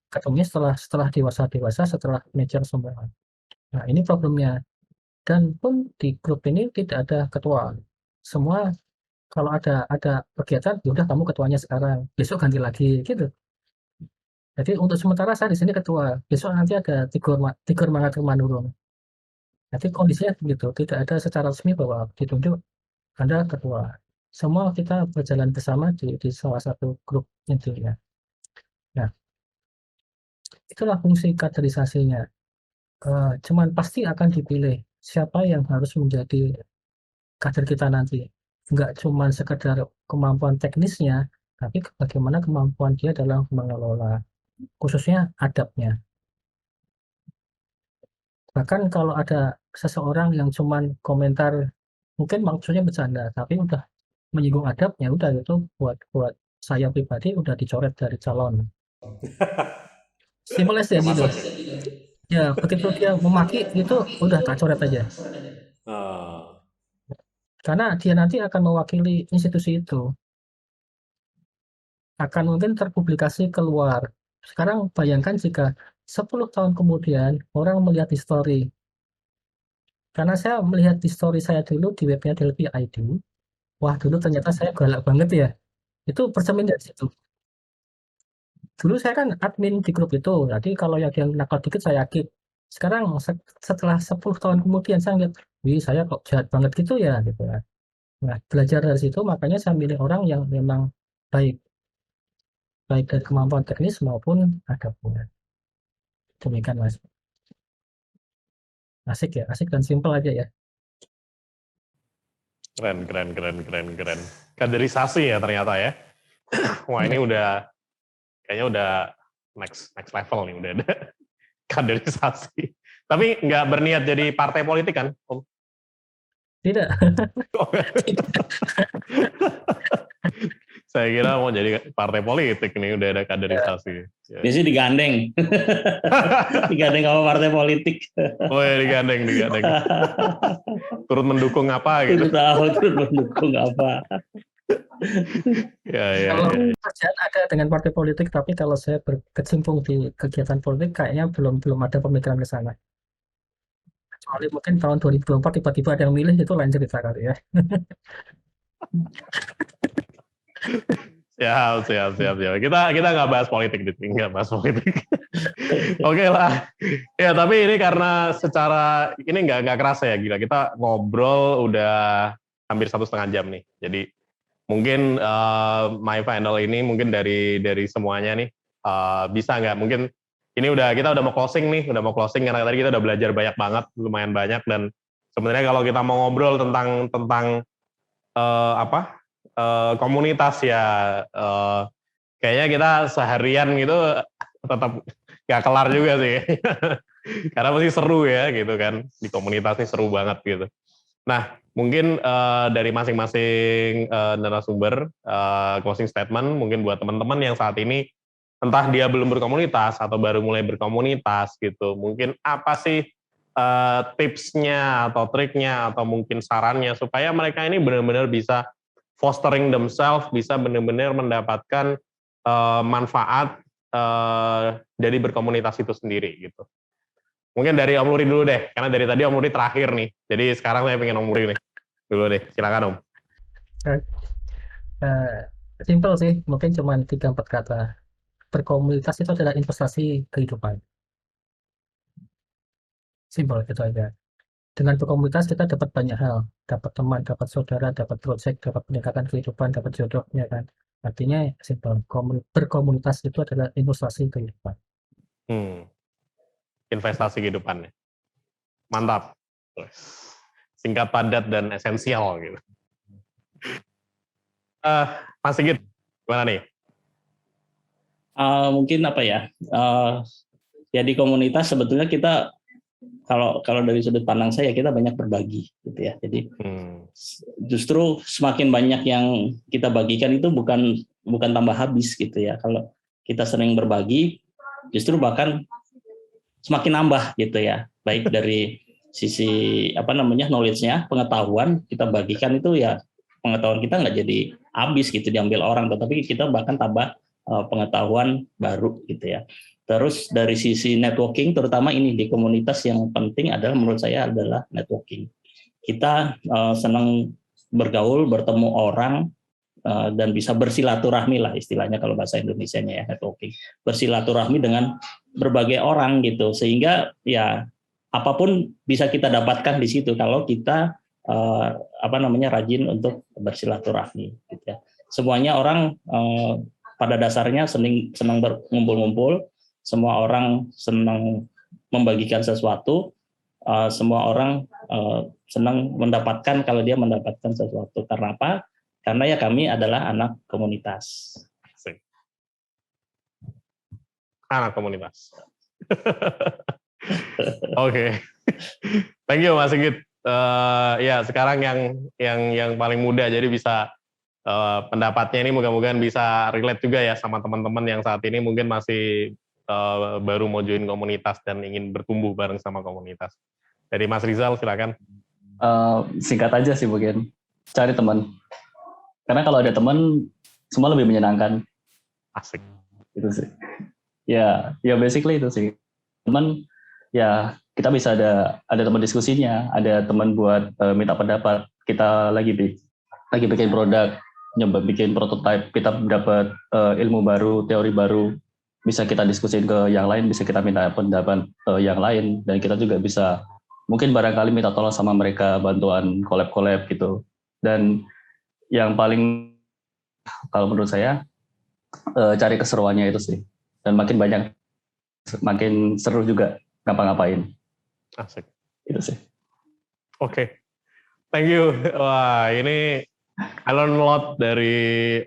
Ketemunya setelah dewasa, setelah major semua. Nah, ini problemnya. Dan pun di grup ini tidak ada ketua. Semua kalau ada kegiatan, ya udah kamu ketuanya sekarang, besok ganti lagi gitu. Jadi untuk sementara saya di sini ketua, besok nanti ada Tigor Mangat Manurung. Nanti kondisinya begitu, tidak ada secara resmi bahwa ditunjuk Anda ketua. Semua kita berjalan bersama di salah satu grup intinya. Nah, itulah fungsi kaderisasinya. Cuman pasti akan dipilih siapa yang harus menjadi kader kita nanti. Enggak cuma sekedar kemampuan teknisnya, tapi bagaimana kemampuan dia dalam mengelola, khususnya adabnya. Bahkan kalau ada seseorang yang cuman komentar, mungkin maksudnya bercanda, tapi udah menyinggung adabnya, udah itu buat saya pribadi udah dicoret dari calon. Simple as that gitu. Ya, begitu dia memaki itu udah tak coret aja. Ah, Karena dia nanti akan mewakili institusi itu. Akan mungkin terpublikasi keluar. Sekarang bayangkan jika 10 tahun kemudian orang melihat history. Karena saya melihat history saya dulu di webnya Delphi ID. Wah, dulu ternyata saya galak banget ya. Itu bercermin dari situ. Dulu saya kan admin di grup itu. Jadi kalau yang nakal dikit saya kick. Sekarang setelah 10 tahun kemudian saya lihat, wih saya kok jahat banget gitu ya gitu ya. Nah, belajar dari situ makanya saya milih orang yang memang baik dari kemampuan teknis maupun adabnya. Demikian Mas. Asik ya, asik dan simpel aja ya. Keren. Kaderisasi ya ternyata ya. Wah ini kayaknya udah next level nih, udah ada kaderisasi. Tapi nggak berniat jadi partai politik kan, Om? Tidak. Saya kira mau jadi partai politik nih, udah ada kaderisasi. Biasanya digandeng. Digandeng sama partai politik. Oh ya, digandeng. Turut mendukung apa gitu. Turut mendukung apa. Kalau kerjaan ada dengan partai politik, tapi kalau saya berkecimpung di kegiatan politik, kayaknya belum ada pemikiran ke sana. Kecuali mungkin tahun 2024 tiba-tiba ada yang milih, itu lain cerita kali ya. Siap. Kita nggak bahas politik, nggak bahas politik. Oke lah. Ya tapi ini karena secara ini nggak kerasa ya, gila kita ngobrol udah hampir 1,5 jam nih. Jadi mungkin my final ini mungkin dari semuanya nih bisa nggak? Mungkin ini kita udah mau closing karena tadi kita udah belajar banyak banget, lumayan banyak, dan sebenarnya kalau kita mau ngobrol tentang komunitas ya kayaknya kita seharian gitu tetap gak kelar juga sih. Karena pasti seru ya gitu kan, di komunitas ini seru banget gitu. Nah mungkin dari masing-masing narasumber closing statement mungkin buat teman-teman yang saat ini entah dia belum berkomunitas atau baru mulai berkomunitas gitu, mungkin apa sih tipsnya atau triknya atau mungkin sarannya supaya mereka ini benar-benar bisa fostering themselves, bisa benar-benar mendapatkan manfaat dari berkomunitas itu sendiri gitu. Mungkin dari Om Luri dulu deh, karena dari tadi Om Luri terakhir nih, jadi sekarang saya pengen Om Luri nih dulu deh, silakan Om. Simple sih, mungkin cuma 3-4 kata. Berkomunitas itu adalah investasi kehidupan. Simple gitu aja. Dengan berkomunitas kita dapat banyak hal, dapat teman, dapat saudara, dapat project, dapat peningkatan kehidupan, dapat jodohnya kan. Artinya simple, berkomunitas itu adalah investasi kehidupan. Investasi kehidupan. Mantap. Singkat, padat, dan esensial gitu. Mas Sigit, gimana nih? Mungkin apa ya? Ya di komunitas sebetulnya kita kalau dari sudut pandang saya kita banyak berbagi gitu ya. Jadi justru semakin banyak yang kita bagikan itu bukan tambah habis gitu ya. Kalau kita sering berbagi justru bahkan semakin nambah gitu ya. Baik dari sisi knowledge-nya, pengetahuan kita bagikan itu ya, pengetahuan kita nggak jadi habis gitu diambil orang, tetapi kita bahkan tambah pengetahuan baru gitu ya. Terus dari sisi networking, terutama ini di komunitas yang penting adalah menurut saya adalah networking. Kita senang bergaul, bertemu orang, dan bisa bersilaturahmi lah istilahnya kalau bahasa Indonesianya ya, networking. Bersilaturahmi dengan berbagai orang gitu, sehingga ya apapun bisa kita dapatkan di situ kalau kita rajin untuk bersilaturahmi gitu ya. Semuanya orang pada dasarnya senang berkumpul-ngumpul, semua orang senang membagikan sesuatu, semua orang senang mendapatkan kalau dia mendapatkan sesuatu. Karena apa? Karena ya kami adalah anak komunitas. Anak komunitas. Oke. Thank you Mas Sigit. Ya sekarang yang paling muda, jadi bisa pendapatnya ini mudah-mudahan bisa relate juga ya sama teman-teman yang saat ini mungkin masih baru mau join komunitas dan ingin bertumbuh bareng sama komunitas. Jadi Mas Rizal silakan. Singkat aja sih mungkin, cari teman. Karena kalau ada teman, semua lebih menyenangkan. Asik. Itu sih. Ya basically itu sih. Teman, ya kita bisa ada teman diskusinya, ada teman buat minta pendapat. Kita lagi bikin produk, nyoba bikin prototype, kita dapat ilmu baru, teori baru, bisa kita diskusin ke yang lain, bisa kita minta pendapat yang lain, dan kita juga bisa mungkin barangkali minta tolong sama mereka, bantuan collab gitu. Dan yang paling kalau menurut saya cari keseruannya itu sih, dan makin seru juga ngapa-ngapain. Asik. Itu sih. Oke. Thank you. Wah, ini I learn a lot dari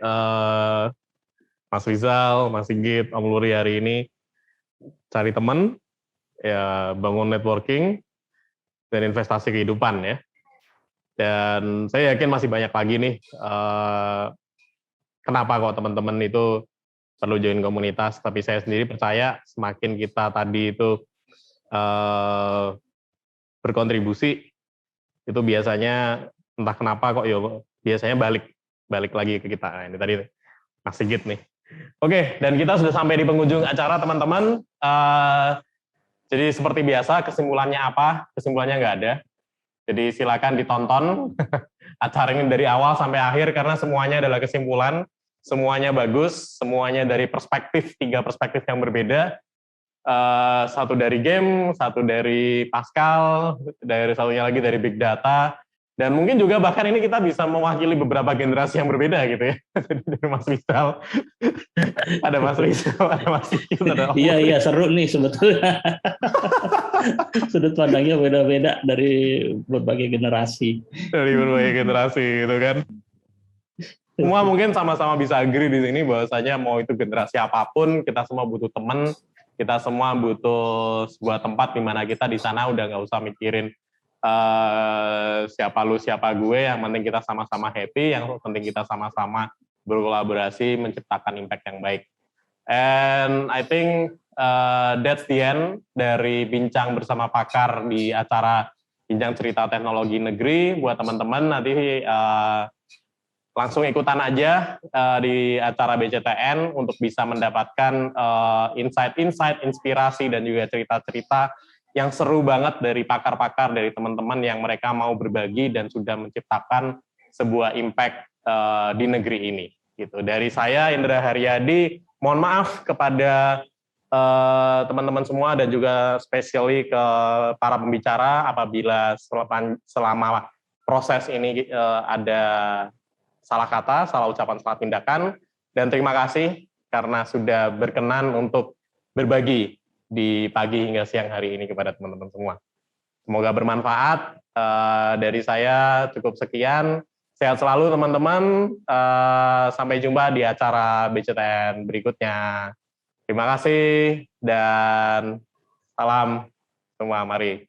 Mas Rizal, Mas Sigit, Om Luri hari ini. Cari teman, ya bangun networking, dan investasi kehidupan ya. Dan saya yakin masih banyak lagi nih kenapa kok teman-teman itu perlu join komunitas. Tapi saya sendiri percaya semakin kita tadi itu berkontribusi, itu biasanya entah kenapa kok biasanya balik lagi ke kita. Nah, ini tadi Mas Sigit nih. Oke, dan kita sudah sampai di penghujung acara teman-teman. Jadi seperti biasa, kesimpulannya apa? Kesimpulannya nggak ada. Jadi silakan ditonton acara ini dari awal sampai akhir, karena semuanya adalah kesimpulan, semuanya bagus, semuanya dari tiga perspektif yang berbeda. Satu dari game, satu dari Pascal, satunya lagi dari Big Data, dan mungkin juga bahkan ini kita bisa mewakili beberapa generasi yang berbeda gitu ya. Dari Mas Rizal, ada Mas Rizal, ada Mas Sigit, ada Om. Iya seru nih sebetulnya. Sudut pandangnya beda-beda dari berbagai generasi. Dari berbagai generasi gitu kan. Semua mungkin sama-sama bisa agree di sini bahwasanya mau itu generasi apapun, kita semua butuh teman, kita semua butuh sebuah tempat di mana kita di sana udah nggak usah mikirin siapa lu siapa gue, yang penting kita sama-sama happy, yang penting kita sama-sama berkolaborasi menciptakan impact yang baik. And I think that's the end dari bincang bersama pakar di acara Bincang Cerita Teknologi Negeri. Buat teman-teman nanti langsung ikutan aja di acara BCTN untuk bisa mendapatkan insight-insight, inspirasi, dan juga cerita-cerita yang seru banget dari pakar-pakar, dari teman-teman yang mereka mau berbagi dan sudah menciptakan sebuah impact di negeri ini. Gitu. Dari saya, Indra Haryadi, mohon maaf kepada teman-teman semua dan juga especially ke para pembicara apabila selama proses ini ada salah kata, salah ucapan, salah tindakan, dan terima kasih karena sudah berkenan untuk berbagi di pagi hingga siang hari ini kepada teman-teman semua. Semoga bermanfaat. Dari saya cukup sekian. Sehat selalu teman-teman. Sampai jumpa di acara BCTN berikutnya. Terima kasih dan salam semua. Mari.